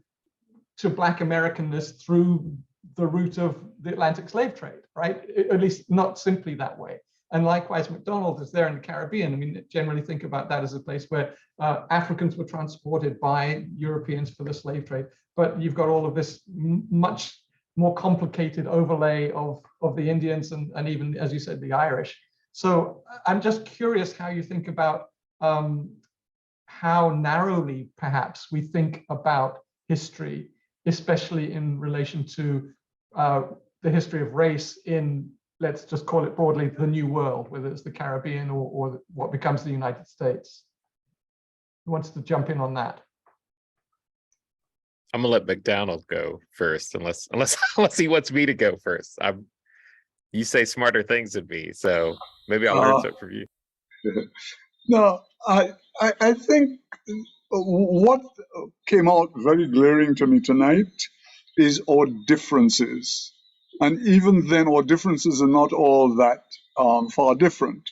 to Black Americanness through the route of the Atlantic slave trade, right? At least not simply that way. And likewise, McDonald is there in the Caribbean. I mean, generally think about that as a place where Africans were transported by Europeans for the slave trade. But you've got all of this much more complicated overlay of the Indians and even, as you said, the Irish. So I'm just curious how you think about how narrowly, perhaps, we think about history, especially in relation to the history of race in, let's just call it broadly, the New World, whether it's the Caribbean or what becomes the United States. Who wants to jump in on that? I'm gonna let McDonald go first, unless he wants me to go first. You say smarter things than me, so maybe I'll learn something from you. No, I think what came out very glaring to me tonight is our differences. And even then, our differences are not all that far different.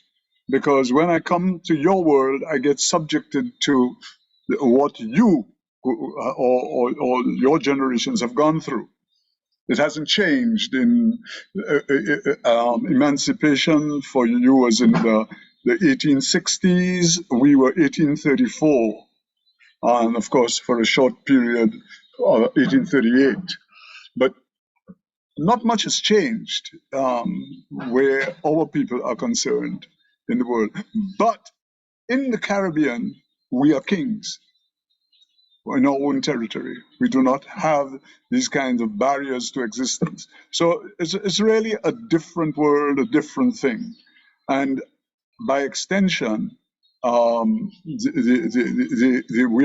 Because when I come to your world, I get subjected to what you or your generations have gone through. It hasn't changed in emancipation for you was in the 1860s. We were 1834. And of course, for a short period, 1838. But not much has changed where our people are concerned in the world. But in the Caribbean, we are kings in our own territory. We do not have these kinds of barriers to existence. So it's really a different world, a different thing. And by extension, we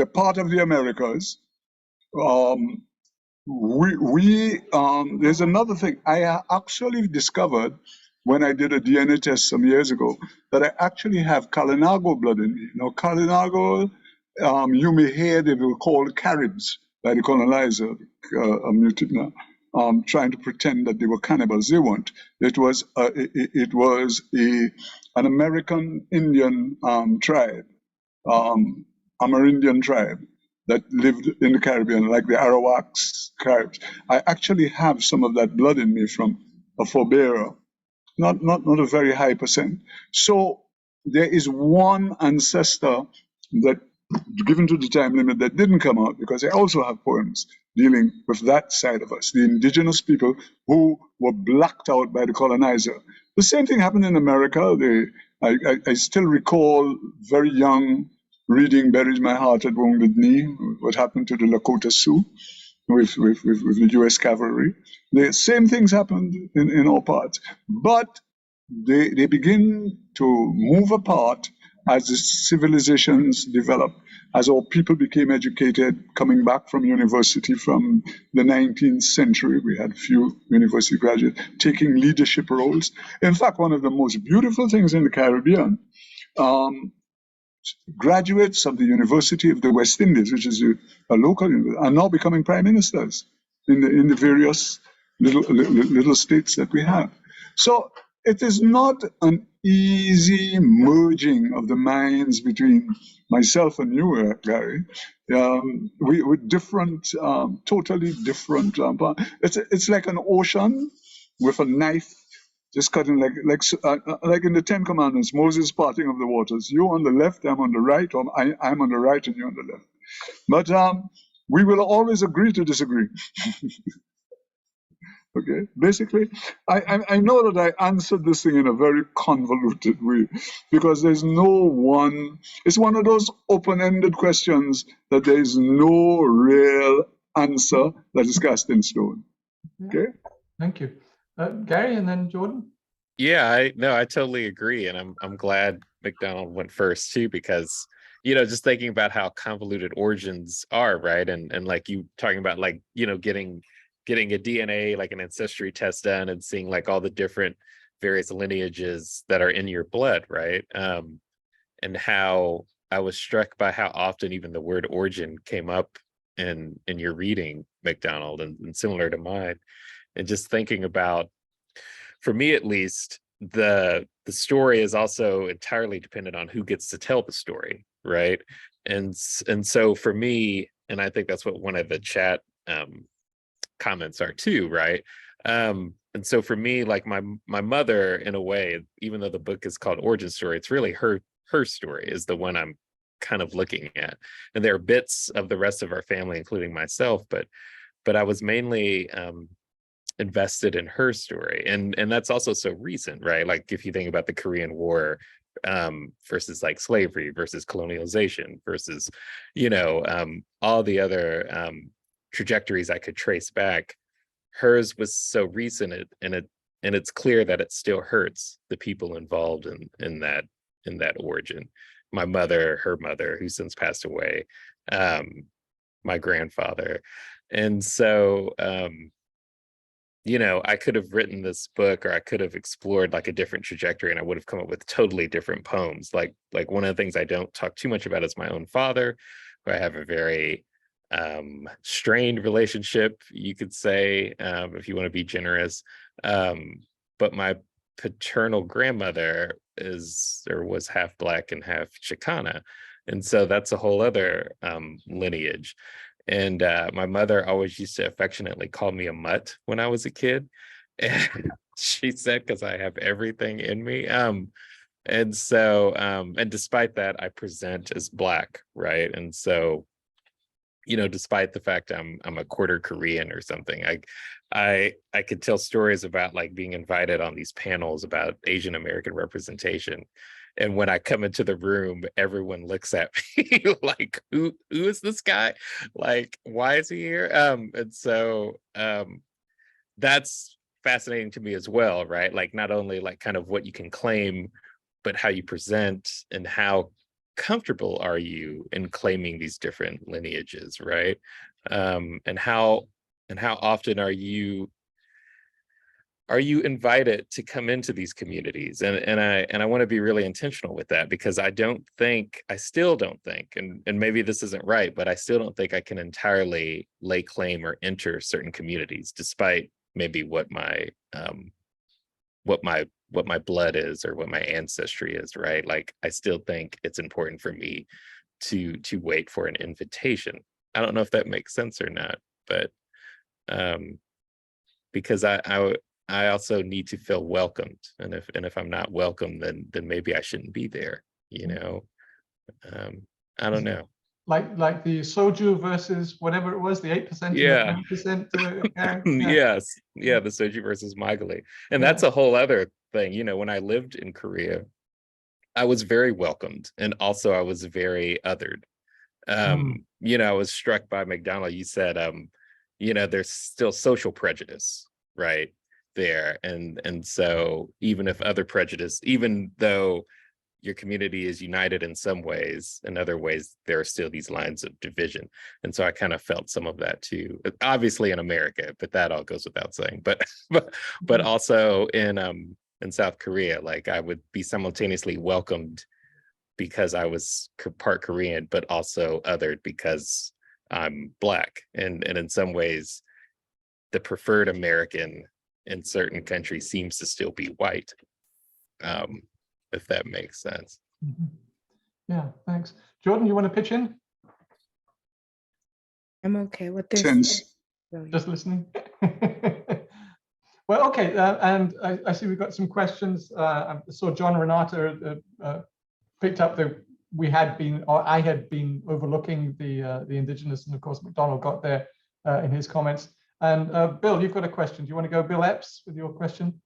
are part of the Americas. There's another thing. I actually discovered when I did a DNA test some years ago that I actually have Kalinago blood in me. Now, Kalinago, you may hear they were called Caribs by the colonizer, trying to pretend that they were cannibals. They weren't. It was an American Indian tribe, Amerindian tribe that lived in the Caribbean, like the Arawaks Caribs. I actually have some of that blood in me from a forebearer, not a very high percent. So there is one ancestor that, given to the time limit, that didn't come out, because I also have poems dealing with that side of us, the indigenous people who were blacked out by the colonizer. The same thing happened in America. I still recall very young reading Buries My Heart at Wounded Knee, what happened to the Lakota Sioux with the US cavalry. The same things happened in our parts. But they begin to move apart as the civilizations developed, as our people became educated, coming back from university from the 19th century. We had few university graduates taking leadership roles. In fact, one of the most beautiful things in the Caribbean, graduates of the University of the West Indies, which is a local university, are now becoming prime ministers in the various little states that we have. So it is not an easy merging of the minds between myself and you, Gary. We're different, totally different. It's like an ocean with a knife just cutting, like in the Ten Commandments, Moses parting of the waters. You on the left, I'm on the right, or I'm on the right and you on the left. But we will always agree to disagree. Okay, basically, I know that I answered this thing in a very convoluted way, because there's no one, it's one of those open-ended questions that there is no real answer that is cast in stone. Okay? Thank you. Gary, and then Jordan? Yeah, I totally agree. And I'm glad McDonald went first too, because, just thinking about how convoluted origins are, right? And like you talking about, like, getting a DNA, like an ancestry test done, and seeing like all the different various lineages that are in your blood, right? And how I was struck by how often even the word origin came up in your reading, McDonald, and similar to mine. And just thinking about, for me at least, the story is also entirely dependent on who gets to tell the story, right? And so for me, and I think that's what one of the chat comments are too, right? And so for me, like my mother, in a way, even though the book is called Origin Story, it's really her story is the one I'm kind of looking at. And there are bits of the rest of our family, including myself, but I was mainly invested in her story. And that's also so recent, right? Like if you think about the Korean War, versus like slavery versus colonialization versus, all the other trajectories I could trace back. Hers was so recent, and it's clear that it still hurts the people involved in that origin. My mother, her mother, who since passed away, my grandfather. And so I could have written this book, or I could have explored like a different trajectory, and I would have come up with totally different poems. Like one of the things I don't talk too much about is my own father, who I have a very strained relationship, you could say, if you want to be generous. But my paternal grandmother was half Black and half Chicana. And so that's a whole other lineage. And my mother always used to affectionately call me a mutt when I was a kid. And she said, because I have everything in me. And so, and despite that, I present as Black, right? And so, despite the fact I'm a quarter Korean or something, I could tell stories about like being invited on these panels about Asian American representation. And when I come into the room, everyone looks at me like, who is this guy? Like, why is he here? And so that's fascinating to me as well, right? Like not only like kind of what you can claim, but how you present, and how comfortable are you in claiming these different lineages, right? And how often are you invited to come into these communities? And I want to be really intentional with that, because I still don't think, and maybe this isn't right, but I still don't think I can entirely lay claim or enter certain communities, despite maybe what my blood is or what my ancestry is, right? Like I still think it's important for me to wait for an invitation. I don't know if that makes sense or not, but because I also need to feel welcomed, and if I'm not welcome, then maybe I shouldn't be there. I don't know. Like the soju versus whatever it was, the 8% Yeah. and the 20%. Yes, yeah, the Soji versus Magali, and that's a whole other thing. When I lived in Korea, I was very welcomed, and also I was very othered. I was struck by McDonald. You said, there's still social prejudice, right there, and so even if other prejudice, even though your community is united in some ways, in other ways there are still these lines of division. And so I kind of felt some of that too, obviously in America, but that all goes without saying. But also in South Korea, like I would be simultaneously welcomed because I was part Korean, but also othered because I'm Black. And in some ways, the preferred American in certain countries seems to still be white. If that makes sense. Yeah, thanks. Jordan, you want to pitch in? I'm okay with this. Sense. Just listening. Well, okay, and I see we've got some questions. I saw John Renata picked up that I had been overlooking the indigenous, and of course McDonald got there in his comments. And Bill, you've got a question. Do you want to go Bill Epps with your question?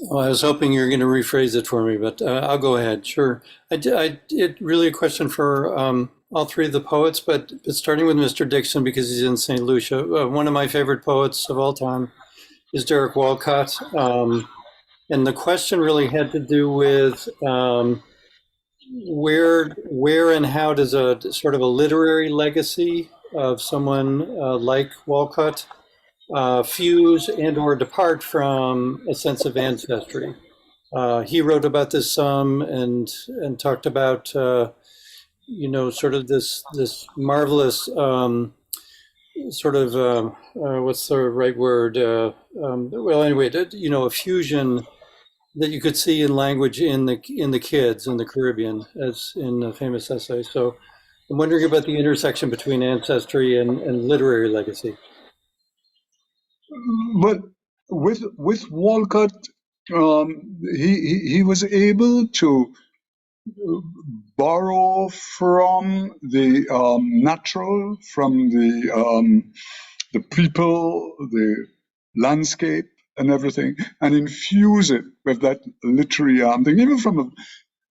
Well, I was hoping you were going to rephrase it for me, but I'll go ahead. Sure. It really a question for all three of the poets, but starting with Mr. Dixon because he's in St. Lucia. One of my favorite poets of all time is Derek Walcott. And the question really had to do with where and how does a sort of a literary legacy of someone like Walcott fuse and or depart from a sense of ancestry. He wrote about this some and talked about sort of this marvelous sort of what's the right word? Well, anyway, a fusion that you could see in language in the kids in the Caribbean, as in a famous essay. So I'm wondering about the intersection between ancestry and literary legacy. But with Walcott, he was able to borrow from the natural, from the people, the landscape, and everything, and infuse it with that literary thing. Even from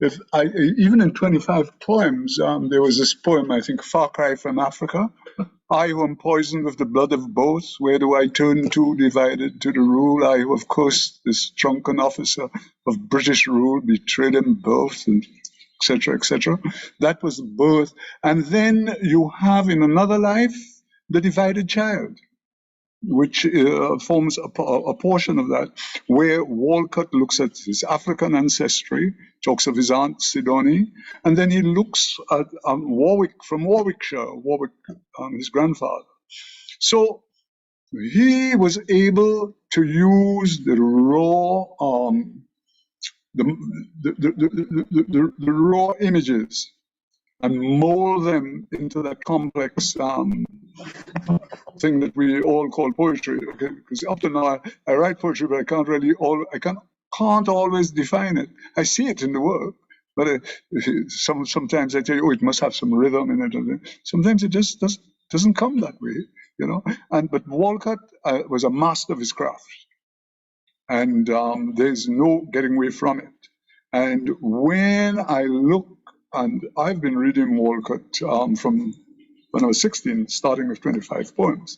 even in 25 poems, there was this poem, I think, Far Cry from Africa. I who am poisoned with the blood of both, where do I turn to, divided to the rule? I who, of course, this drunken officer of British rule, betrayed them both, and etc., etc. That was birth. And then you have in another life, the divided child, which forms a portion of that, where Walcott looks at his African ancestry, talks of his aunt Sidonie, and then he looks at Warwick, from Warwickshire, his grandfather. So he was able to use the raw, the raw images and mold them into that complex thing that we all call poetry. Okay? Because up to now I write poetry, but I can't always define it. I see it in the work, but sometimes I tell you, oh, it must have some rhythm in it. Sometimes it just doesn't come that way, you know. But Walcott was a master of his craft, and there's no getting away from it. And when I look, and I've been reading Walcott from when I was 16, starting with 25 poems.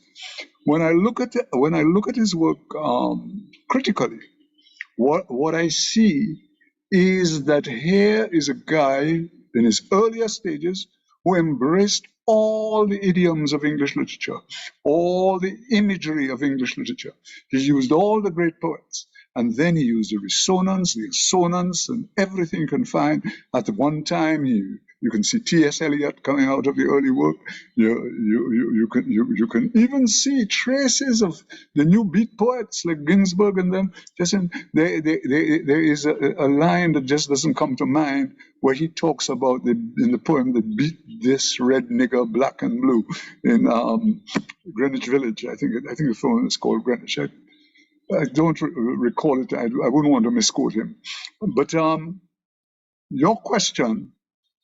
When I look at his work critically, what I see is that here is a guy in his earlier stages who embraced all the idioms of English literature, all the imagery of English literature. He used all the great poets. And then he used the resonance, the assonance, and everything you can find. At one time, you can see T.S. Eliot coming out of the early work. You can even see traces of the new beat poets like Ginsberg and them. There is a line that just doesn't come to mind where he talks about in the poem, the beat this red nigger black and blue in Greenwich Village. I think the poem is called Greenwich. I don't recall it. I wouldn't want to misquote him. But your question,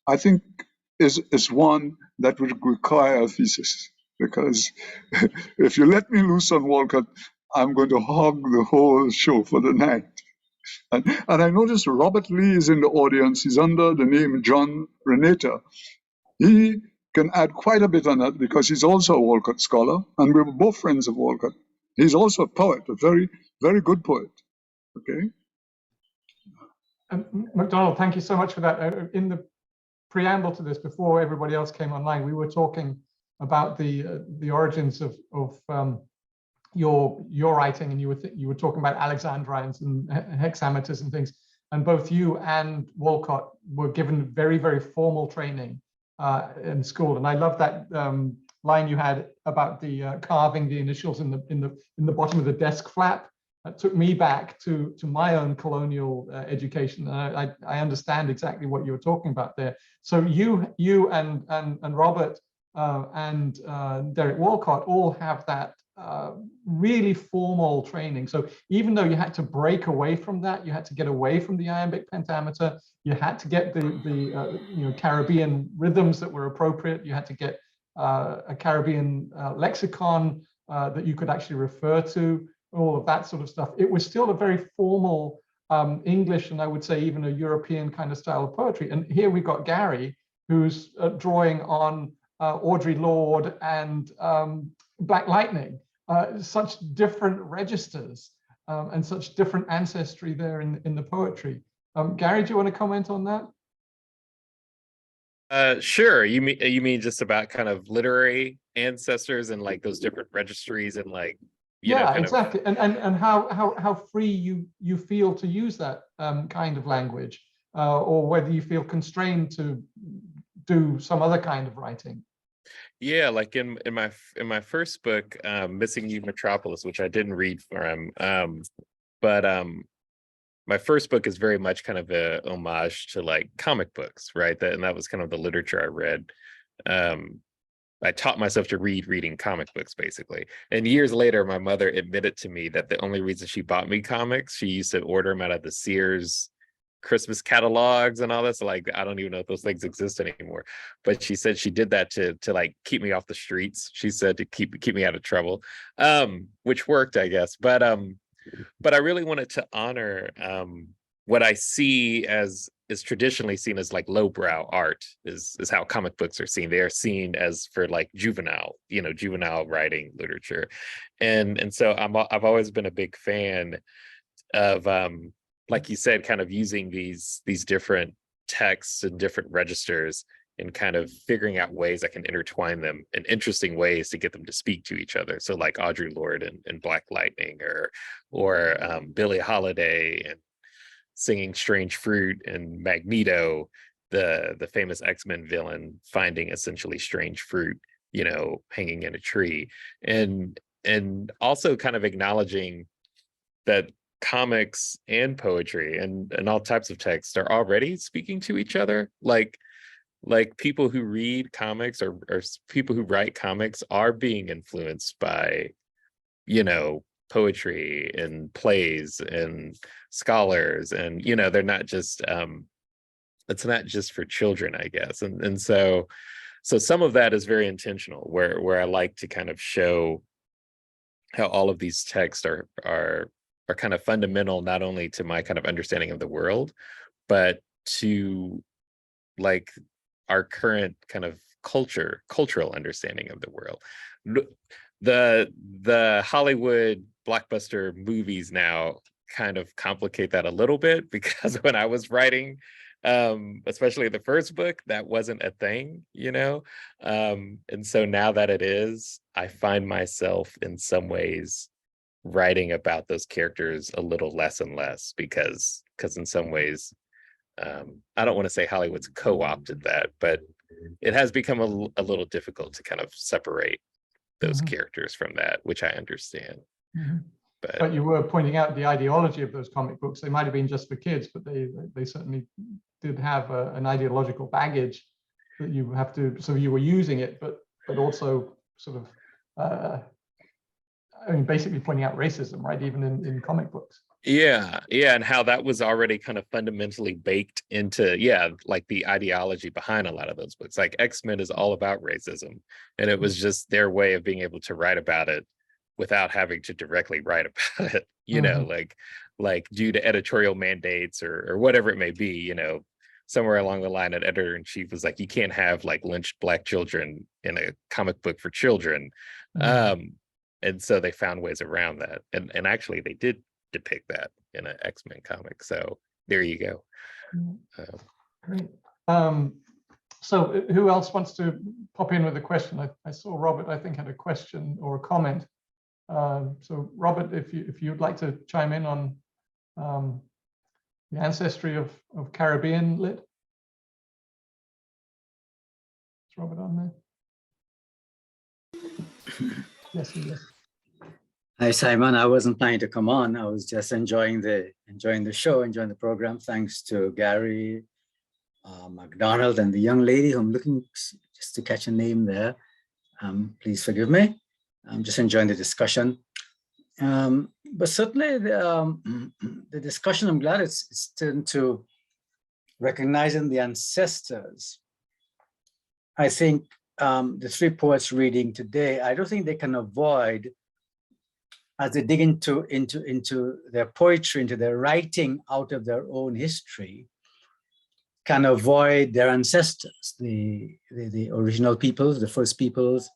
I think, is one that would require a thesis. Because if you let me loose on Walcott, I'm going to hog the whole show for the night. And I noticed Robert Lee is in the audience. He's under the name John Renata. He can add quite a bit on that because he's also a Walcott scholar, and we were both friends of Walcott. He's also a poet, a very, very good poet. Okay. McDonald, thank you so much for that. In the preamble to this, before everybody else came online, we were talking about the origins of your writing, and you were talking about Alexandrines and hexameters and things. And both you and Walcott were given very, very formal training in school. And I love that line you had about the carving the initials in the bottom of the desk flap. That took me back to my own colonial education. And I understand exactly what you were talking about there. So you and Robert and Derek Walcott all have that really formal training. So even though you had to break away from that, you had to get away from the iambic pentameter, you had to get the Caribbean rhythms that were appropriate, you had to get a Caribbean lexicon that you could actually refer to, all of that sort of stuff. It was still a very formal English, and I would say even a European kind of style of poetry. And here we got Gary, who's drawing on Audre Lorde and Black Lightning, such different registers and such different ancestry there in the poetry. Gary, do you want to comment on that? Sure. You mean just about kind of literary ancestors and like those different registries and like exactly. And how free you feel to use that kind of language, or whether you feel constrained to do some other kind of writing. Yeah, like in my first book, Missing You Metropolis, which I didn't read for him, but my first book is very much kind of a homage to like comic books, right? And that was kind of the literature I read. I taught myself to read reading comic books, basically. And years later, my mother admitted to me that the only reason she bought me comics, she used to order them out of the Sears Christmas catalogs and all this. Like, I don't even know if those things exist anymore. But she said she did that to like keep me off the streets. She said to keep me out of trouble, which worked, I guess. But I really wanted to honor what I see as is traditionally seen as like lowbrow art is how comic books are seen. They are seen as for like juvenile writing literature. And so I've always been a big fan of like you said, kind of using these different texts and different registers and kind of figuring out ways I can intertwine them in interesting ways to get them to speak to each other. So like Audre Lorde and Black Lightning or Billie Holiday and singing Strange Fruit, and Magneto, the famous X-Men villain, finding essentially strange fruit, hanging in a tree. And also kind of acknowledging that comics and poetry and all types of text are already speaking to each other. Like people who read comics or people who write comics are being influenced by, poetry and plays and scholars, and they're not just it's not just for children, I guess. And so some of that is very intentional, where I like to kind of show how all of these texts are kind of fundamental, not only to my kind of understanding of the world, but to like our current kind of cultural understanding of the world. The Hollywood blockbuster movies now kind of complicate that a little bit, because when I was writing, especially the first book, that wasn't a thing, and so now that it is, I find myself in some ways writing about those characters a little less and less, because in some ways, I don't want to say Hollywood's co-opted that, but it has become a little difficult to kind of separate those characters from that, which I understand. But you were pointing out the ideology of those comic books. They might have been just for kids, but they certainly did have an ideological baggage that you have to, so you were using it, but also sort of, basically pointing out racism, right? Even in comic books. Yeah, and how that was already kind of fundamentally baked into, like the ideology behind a lot of those books. Like X-Men is all about racism, and it was just their way of being able to write about it without having to directly write about it, like due to editorial mandates or whatever it may be, somewhere along the line, an editor-in-chief was like, you can't have like lynched Black children in a comic book for children. And so they found ways around that. And actually they did depict that in an X-Men comic. So there you go. Great. So who else wants to pop in with a question? I saw Robert, I think, had a question or a comment. So Robert, if you'd like to chime in on the ancestry of Caribbean lit. Is Robert on there? Yes, he is. Hi, Simon. I wasn't planning to come on. I was just enjoying the show, enjoying the program. Thanks to Gary McDonald and the young lady who I'm looking just to catch a name there. Please forgive me. I'm just enjoying the discussion. But certainly the discussion, I'm glad it's turned to recognizing the ancestors. I think the three poets reading today, I don't think they can avoid, as they dig into their poetry, into their writing out of their own history, can avoid their ancestors, the original peoples, the first peoples.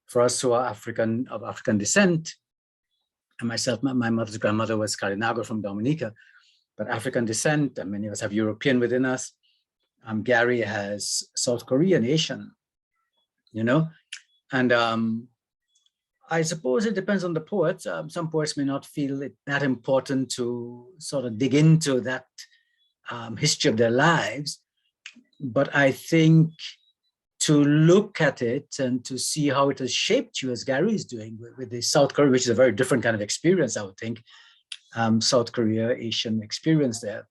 For us who are of African descent, and myself, my mother's grandmother was Kalinago from Dominica, but African descent, and many of us have European within us. Gary has South Korean, Asian, and I suppose it depends on the poet. Some poets may not feel it that important to sort of dig into that history of their lives, but I think to look at it and to see how it has shaped you, as Gary is doing with the South Korea, which is a very different kind of experience, I would think, South Korea, Asian experience there.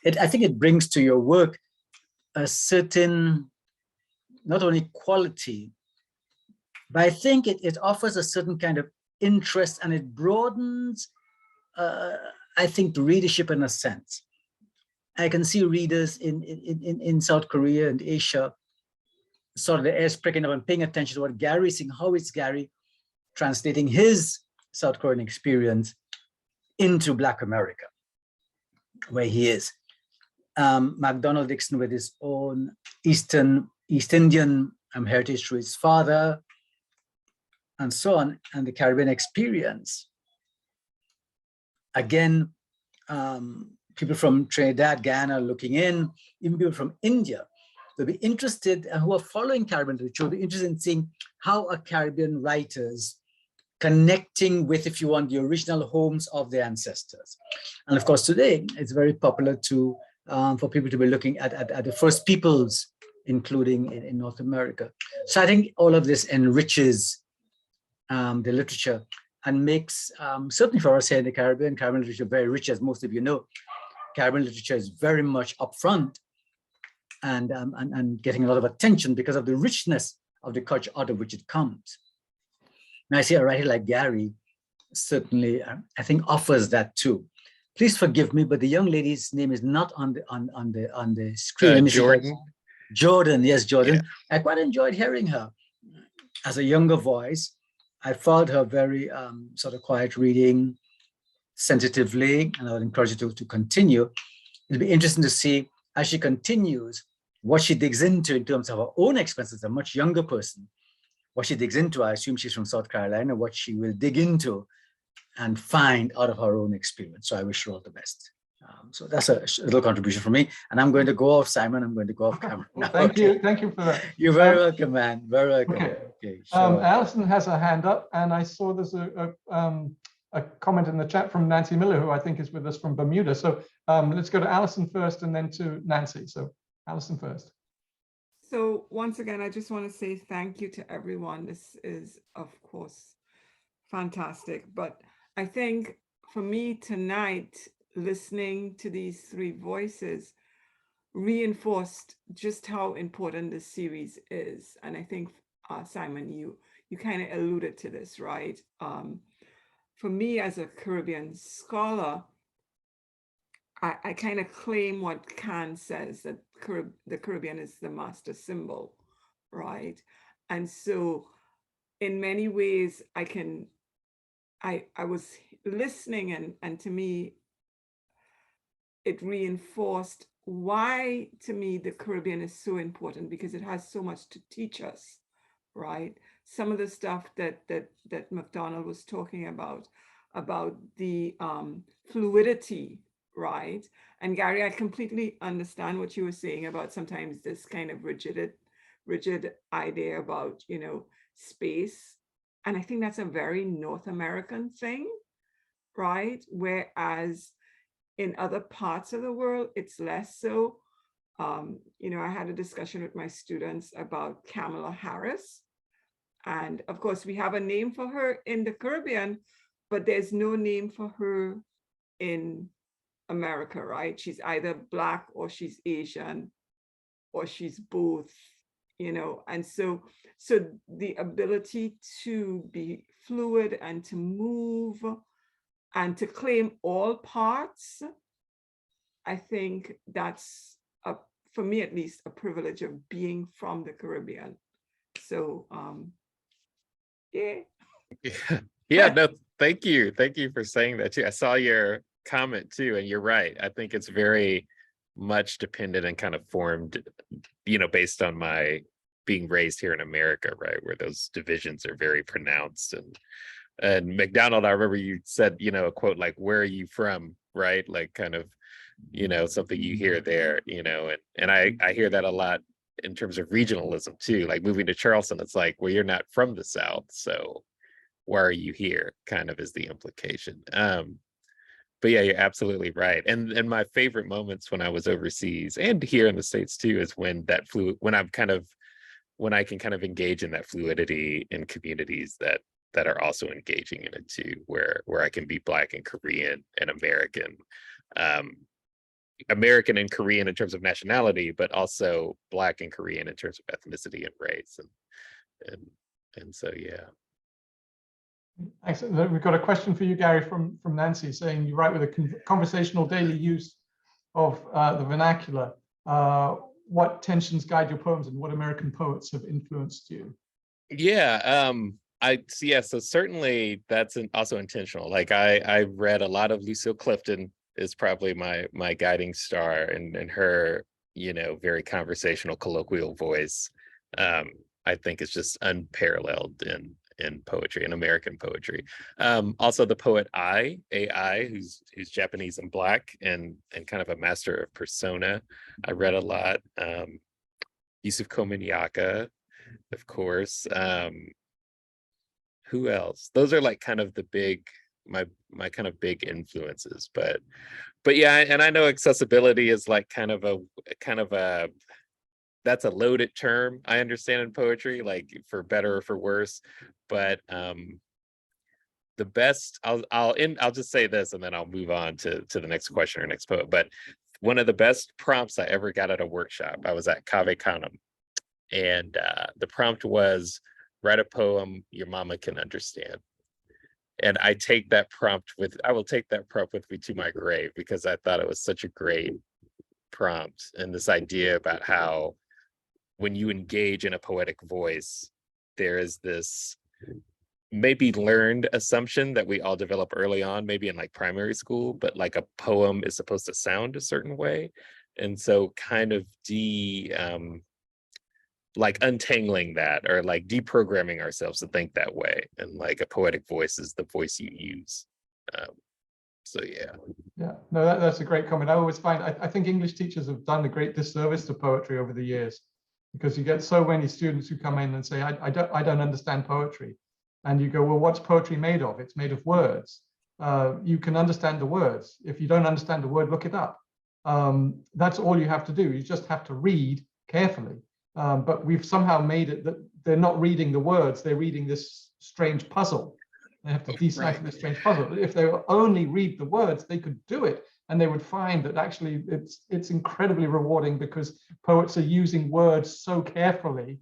I think it brings to your work a certain not only quality, but I think it offers a certain kind of interest, and it broadens, I think, the readership in a sense. I can see readers in South Korea and Asia sort of the ears pricking up and paying attention to what Gary's saying. How is Gary translating his South Korean experience into Black America, where he is. McDonald Dixon, with his own East Indian heritage through his father, and so on, and the Caribbean experience. Again, people from Trinidad, Guyana looking in, even people from India, they'll be interested, and who are following Caribbean literature, will be interested in seeing how are Caribbean writers connecting with, if you want, the original homes of their ancestors. And of course, today, it's very popular to for people to be looking at the first peoples, including in North America. So I think all of this enriches the literature and makes, certainly for us here in the Caribbean literature very rich, as most of you know. Caribbean literature is very much upfront and getting a lot of attention because of the richness of the culture out of which it comes. And I see a writer like Gary certainly, I think, offers that too. Please forgive me, but the young lady's name is not on the screen. Let me see if Jordan. Jordan, yes, Jordan. Yeah. I quite enjoyed hearing her as a younger voice. I followed her very sort of quiet reading sensitively, and I would encourage you to continue. It'll be interesting to see as she continues what she digs into in terms of her own experience as a much younger person. What she digs into, I assume she's from South Carolina, what she will dig into and find out of her own experience. So I wish her all the best. So that's a little contribution from me. And I'm going to go off, Simon. I'm going to go off camera. Well, thank you for that. You're very welcome, man. Very welcome. Okay. Sure. Alison has her hand up, and I saw there's a comment in the chat from Nancy Miller, who I think is with us from Bermuda. So let's go to Alison first and then to Nancy. So Alison first. So once again, I just want to say thank you to everyone. This is, of course, fantastic. But I think for me tonight, listening to these three voices reinforced just how important this series is. And I think, Simon, you kind of alluded to this, right? For me as a Caribbean scholar, I kind of claim what Kant says, that the Caribbean is the master symbol, right? And so in many ways, I was listening, and to me, it reinforced why, to me, the Caribbean is so important, because it has so much to teach us, right? Some of the stuff that McDonald was talking about the fluidity, right? And Gary, I completely understand what you were saying about sometimes this kind of rigid idea about, space. And I think that's a very North American thing, right? Whereas in other parts of the world, it's less so. I had a discussion with my students about Kamala Harris. And of course, we have a name for her in the Caribbean, but there's no name for her in America, right? She's either Black or she's Asian or she's both, and so the ability to be fluid and to move and to claim all parts, I think that's, for me at least, a privilege of being from the Caribbean. So, yeah. Yeah, no, thank you. Thank you for saying that too. I saw your comment too, and you're right. I think it's very much dependent and kind of formed, based on my being raised here in America, right, where those divisions are very pronounced. And McDonald, I remember you said, a quote like, "Where are you from?" Right, like kind of, something you hear there, and I hear that a lot in terms of regionalism too. Like moving to Charleston, it's like, well, you're not from the South, so why are you here? Kind of is the implication. But yeah, you're absolutely right. And my favorite moments when I was overseas and here in the States too is when I can kind of engage in that fluidity in communities that are also engaging in it too, where I can be Black and Korean and American, American and Korean in terms of nationality, but also Black and Korean in terms of ethnicity and race, and so yeah. Excellent. We've got a question for you, Gary, from Nancy, saying you write with a conversational daily use of the vernacular. What tensions guide your poems, and what American poets have influenced you? Yeah, so certainly that's also intentional. Like I read a lot of Lucille Clifton is probably my guiding star, and her, you know, very conversational, colloquial voice, I think is just unparalleled in poetry, in American poetry. Also the poet AI, who's Japanese and Black, and kind of a master of persona. I read a lot. Yusuf Komunyakaa, of course. Who else? Those are like kind of the big, my kind of big influences. But yeah, and I know accessibility is like kind of a that's a loaded term, I understand, in poetry, like for better or for worse. But the best, I'll just say this, and then I'll move on to the next question or next poet. But one of the best prompts I ever got at a workshop, I was at Cave Canem, and the prompt was, write a poem your mama can understand. And I will take that prompt with me to my grave, because I thought it was such a great prompt, and this idea about how when you engage in a poetic voice, there is this maybe learned assumption that we all develop early on, maybe in like primary school, but like a poem is supposed to sound a certain way. And so kind of like untangling that, or like deprogramming ourselves to think that way. And like a poetic voice is the voice you use. So yeah. Yeah, no, that's a great comment. I always find, I think English teachers have done a great disservice to poetry over the years, because you get so many students who come in and say, I don't understand poetry. And you go, well, what's poetry made of? It's made of words. You can understand the words. If you don't understand the word, look it up. That's all you have to do. You just have to read carefully. But we've somehow made it that they're not reading the words, they're reading this strange puzzle. They have to decipher this strange puzzle. If they only read the words, they could do it. And they would find that actually it's incredibly rewarding, because poets are using words so carefully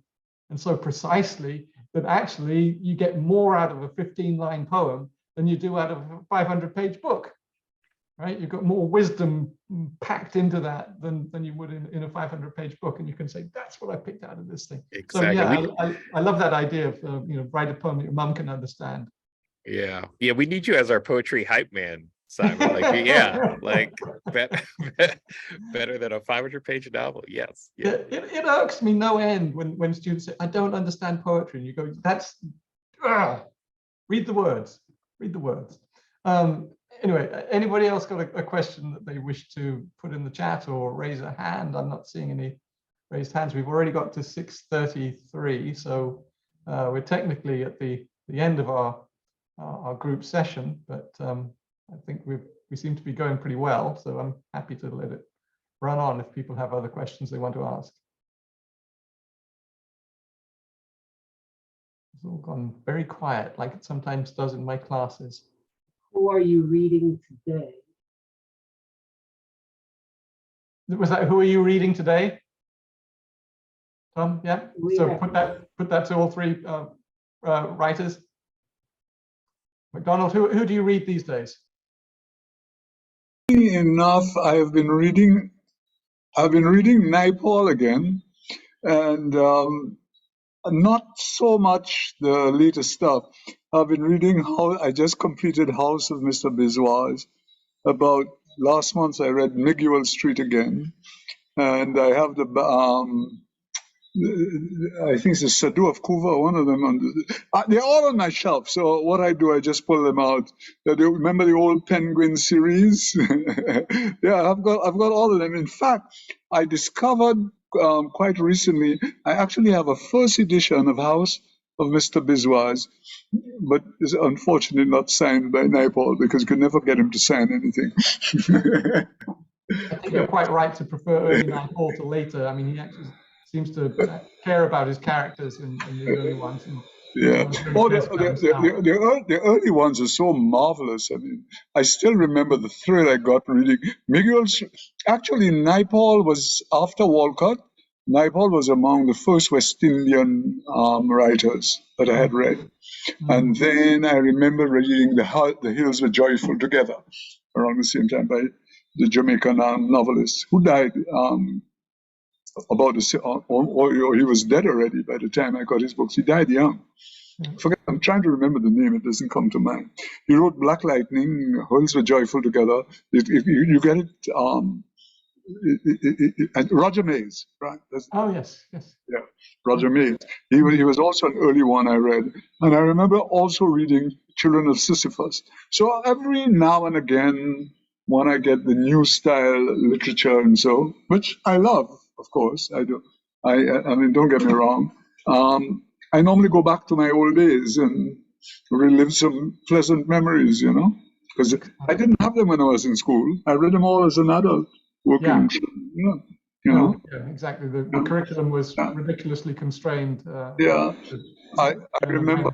and so precisely that actually you get more out of a 15-line poem than you do out of a 500-page book, right? You've got more wisdom packed into that than you would in a 500-page book. And you can say, that's what I picked out of this thing. Exactly. So yeah, I love that idea of, write a poem that your mum can understand. Yeah, we need you as our poetry hype man, Simon. Like, yeah, like better than a 500-page novel. Yes. Yeah. It irks me no end when students say, I don't understand poetry, and you go, read the words. Anyway, anybody else got a question that they wish to put in the chat or raise a hand? I'm not seeing any raised hands. We've already got to 6:33, so we're technically at the end of our group session, but I think we seem to be going pretty well, so I'm happy to let it run on if people have other questions they want to ask. It's all gone very quiet, like it sometimes does in my classes. Who are you reading today? Was that, who are you reading today? Tom, yeah? So put that to all three writers. McDonald, who do you read these days? Enough, I've been reading Naipaul again, and not so much the latest stuff. I've been reading I just completed House of Mr. Biswas. About last month, I read Miguel Street again, and I have I think it's the Sadu of Kuva, one of them. They're all on my shelf. So what I do, I just pull them out. Remember the old Penguin series? Yeah, I've got all of them. In fact, I discovered quite recently, I actually have a first edition of House of Mr. Biswas, but it's unfortunately not signed by Naipaul, because you could never get him to sign anything. I think you're quite right to prefer early Naipaul to later. I mean, he actually seems to care about his characters in the early ones, and Yeah. Very Oh, best friends now. the early ones are so marvelous. I mean, I still remember the thrill I got reading Miguel's. Actually, Naipaul was after Walcott. Naipaul was among the first West Indian writers that I had read. And then I remember reading The Hills Were Joyful Together around the same time by the Jamaican novelist who died or he was dead already by the time I got his books. He died young. I'm trying to remember the name. It doesn't come to mind. He wrote Black Lightning, Hills Were Joyful Together. You get it. And Roger Mays, right? Oh, yes, yes. Yeah, Roger Mays. He was also an early one I read. And I remember also reading Children of Sisyphus. So every now and again, when I get the new style literature and so, which I love, of course, I do. I mean, don't get me wrong. I normally go back to my old days and relive some pleasant memories, because I didn't have them when I was in school. I read them all as an adult working. Yeah, exactly. The curriculum was ridiculously constrained. I remember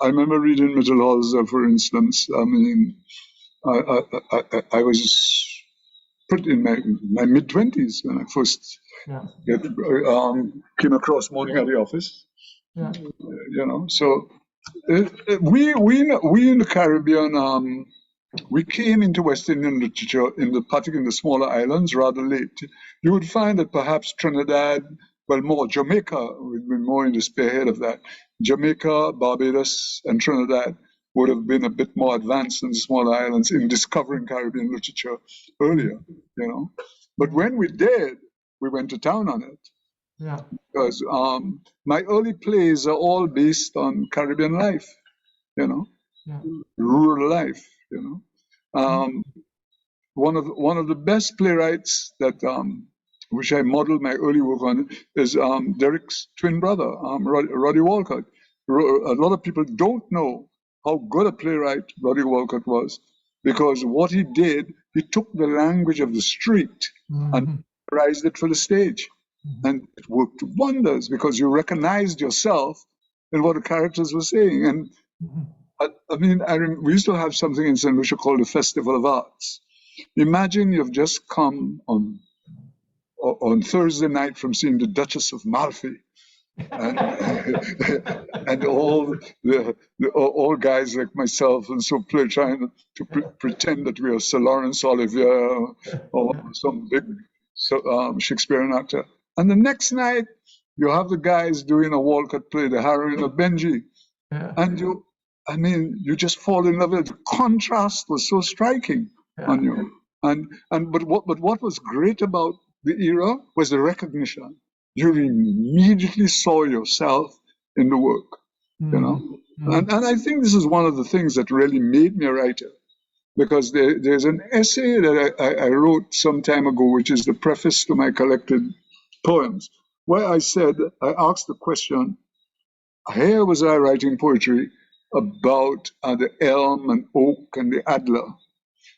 I remember reading Mitchell-Halzer, for instance. I mean, I was put in my mid-20s when I first came across Morning at the Office. So we in the Caribbean, we came into West Indian literature particularly in the smaller islands rather late. You would find that perhaps Trinidad, more Jamaica would be more in the spearhead of that. Jamaica, Barbados, and Trinidad would have been a bit more advanced than the smaller islands in discovering Caribbean literature earlier, But when we did, we went to town on it. Yeah. Because my early plays are all based on Caribbean life, rural life, One of the best playwrights that which I modeled my early work on is Derek's twin brother, Roddy Walcott. A lot of people don't know how good a playwright Roddy Walcott was, because what he did, he took the language of the street and raised it for the stage. And it worked wonders because you recognized yourself in what the characters were saying. And we used to have something in St. Lucia called the Festival of Arts. Imagine you've just come on Thursday night from seeing the Duchess of Malfi. And all guys like myself and so trying to pretend that we are Sir Laurence Olivier or some big Shakespearean actor. And the next night, you have the guys doing a Walcott play, The Heroine of Benji. And you just fall in love with it. The contrast was so striking on you. But what was great about the era was the recognition. You immediately saw yourself in the work, And I think this is one of the things that really made me a writer. Because there's an essay that I wrote some time ago, which is the preface to my collected poems, where I asked the question, here was I writing poetry about the elm and oak and the adler,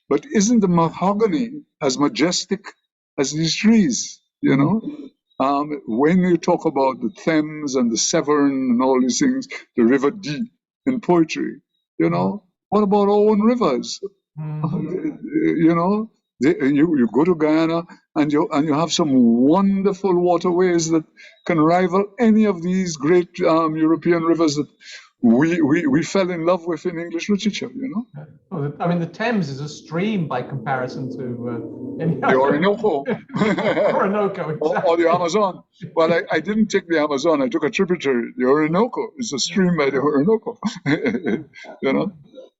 but isn't the mahogany as majestic as these trees, When you talk about the Thames and the Severn and all these things, the River Dee in poetry, what about our own rivers? You go to Guyana and you have some wonderful waterways that can rival any of these great European rivers that we fell in love with in English literature. Well, I mean, the Thames is a stream by comparison to any the Orinoco. Orinoco, exactly. or the Amazon. Well, I didn't take the Amazon. I took a tributary. The Orinoco is a stream by the Orinoco.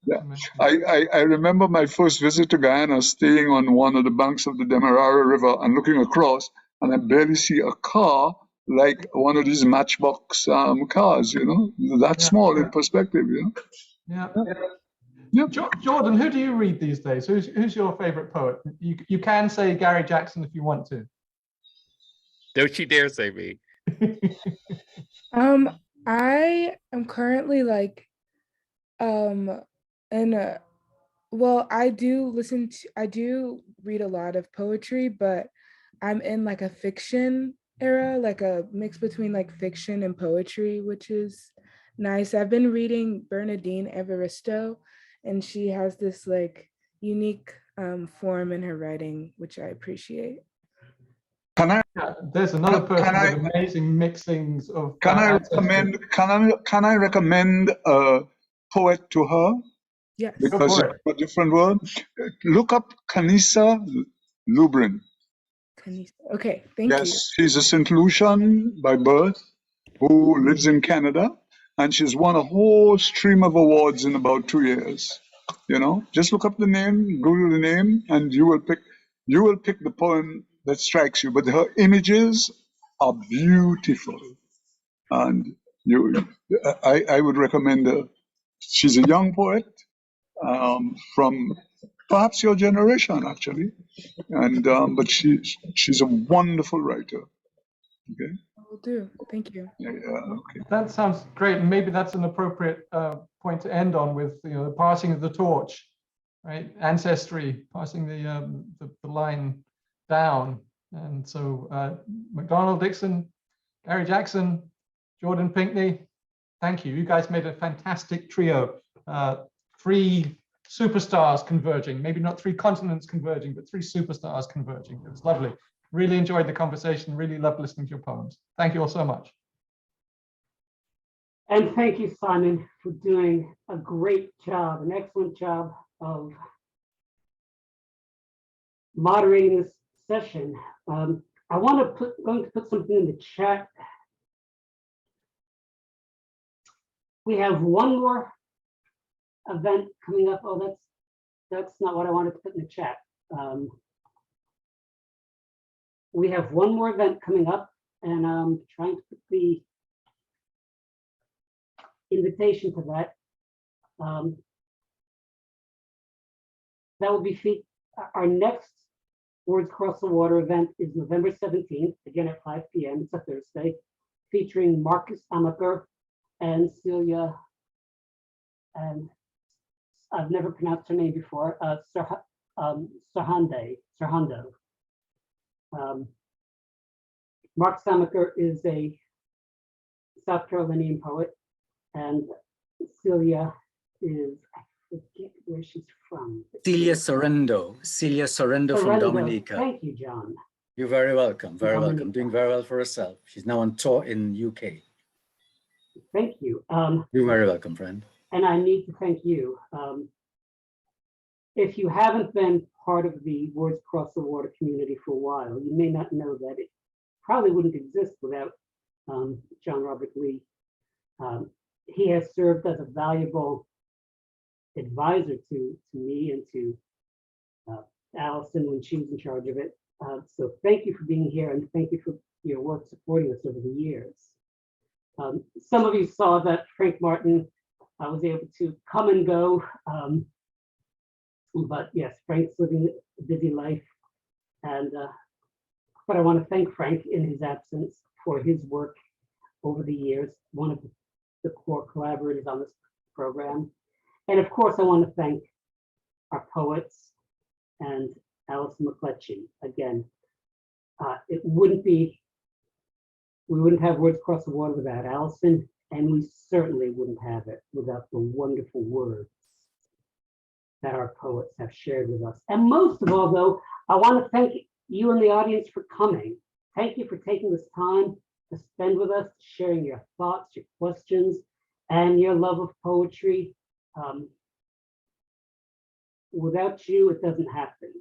Yeah. I remember my first visit to Guyana, staying on one of the banks of the Demerara River and looking across, and I barely see a car like one of these Matchbox cars, that small in perspective, Yeah. Jordan, who do you read these days? Who's your favorite poet? You can say Gary Jackson if you want to. Don't you dare say me. I am currently I do read a lot of poetry, but I'm in a fiction era, a mix between fiction and poetry, which is nice. I've been reading Bernardine Evaristo, and she has this like unique form in her writing, which I appreciate. Can I Yeah, there's another person Can I- with amazing mixings of can I ancestry. recommend a poet to her? Yes. Go Because for it's a different word. Look up Kanisa Lubrin. Okay, thank you. Yes, she's a St. Lucian by birth who lives in Canada, and she's won a whole stream of awards in about 2 years. You know, just look up the name, Google the name, and you will pick the poem that strikes you. But her images are beautiful, and I would recommend her. She's a young poet from perhaps your generation, actually, and but she's a wonderful writer. Okay. Will do. Thank you. Yeah, okay. That sounds great. And maybe that's an appropriate point to end on with, the passing of the torch, right? Ancestry, passing the line down. And so McDonald Dixon, Gary Jackson, Jordan Pinkney, thank you. You guys made a fantastic trio. 3 superstars converging, maybe not 3 continents converging, but 3 superstars converging. It was lovely. Really enjoyed the conversation. Really loved listening to your poems. Thank you all so much. And thank you, Simon, for doing a great job, an excellent job of moderating this session. I want to going to put something in the chat. We have one more event coming up. Oh, that's not what I wanted to put in the chat. We have one more event coming up, and I'm trying to put the invitation to that. That will be our next Words Across the Water event is November 17th, again at 5 p.m. It's a Thursday, featuring Marcus Amaker and Celia, and I've never pronounced her name before, Serhando. Mark Samaker is a South Carolinian poet, and Celia is, I forget where she's from. Celia Sorrento from Dominica. Thank you, John. You're very welcome, very Dominica. welcome. Doing very well for herself. She's now on tour in UK. Thank you. You're very welcome, friend. And I need to thank you. If you haven't been part of the Words Across the Water community for a while, you may not know that it probably wouldn't exist without John Robert Lee. He has served as a valuable advisor to me and to Allison when she was in charge of it. So thank you for being here, and thank you for your work supporting us over the years. Some of you saw that Frank Martin was able to come and go. But yes, Frank's living a busy life, and but I want to thank Frank in his absence for his work over the years, one of the core collaborators on this program. And of course, I want to thank our poets and Allison McCletchie. Again, we wouldn't have Words Across the Water without Allison, and we certainly wouldn't have it without the wonderful words that our poets have shared with us. And most of all, though, I want to thank you in the audience for coming. Thank you for taking this time to spend with us, sharing your thoughts, your questions, and your love of poetry. Without you, it doesn't happen.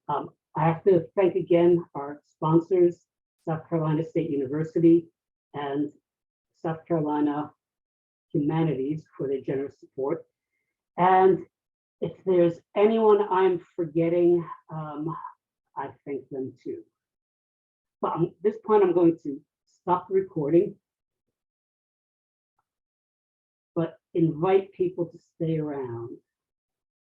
I have to thank again our sponsors, South Carolina State University and South Carolina Humanities, for their generous support. And if there's anyone I'm forgetting, I thank them too. But at this point, I'm going to stop the recording, but invite people to stay around.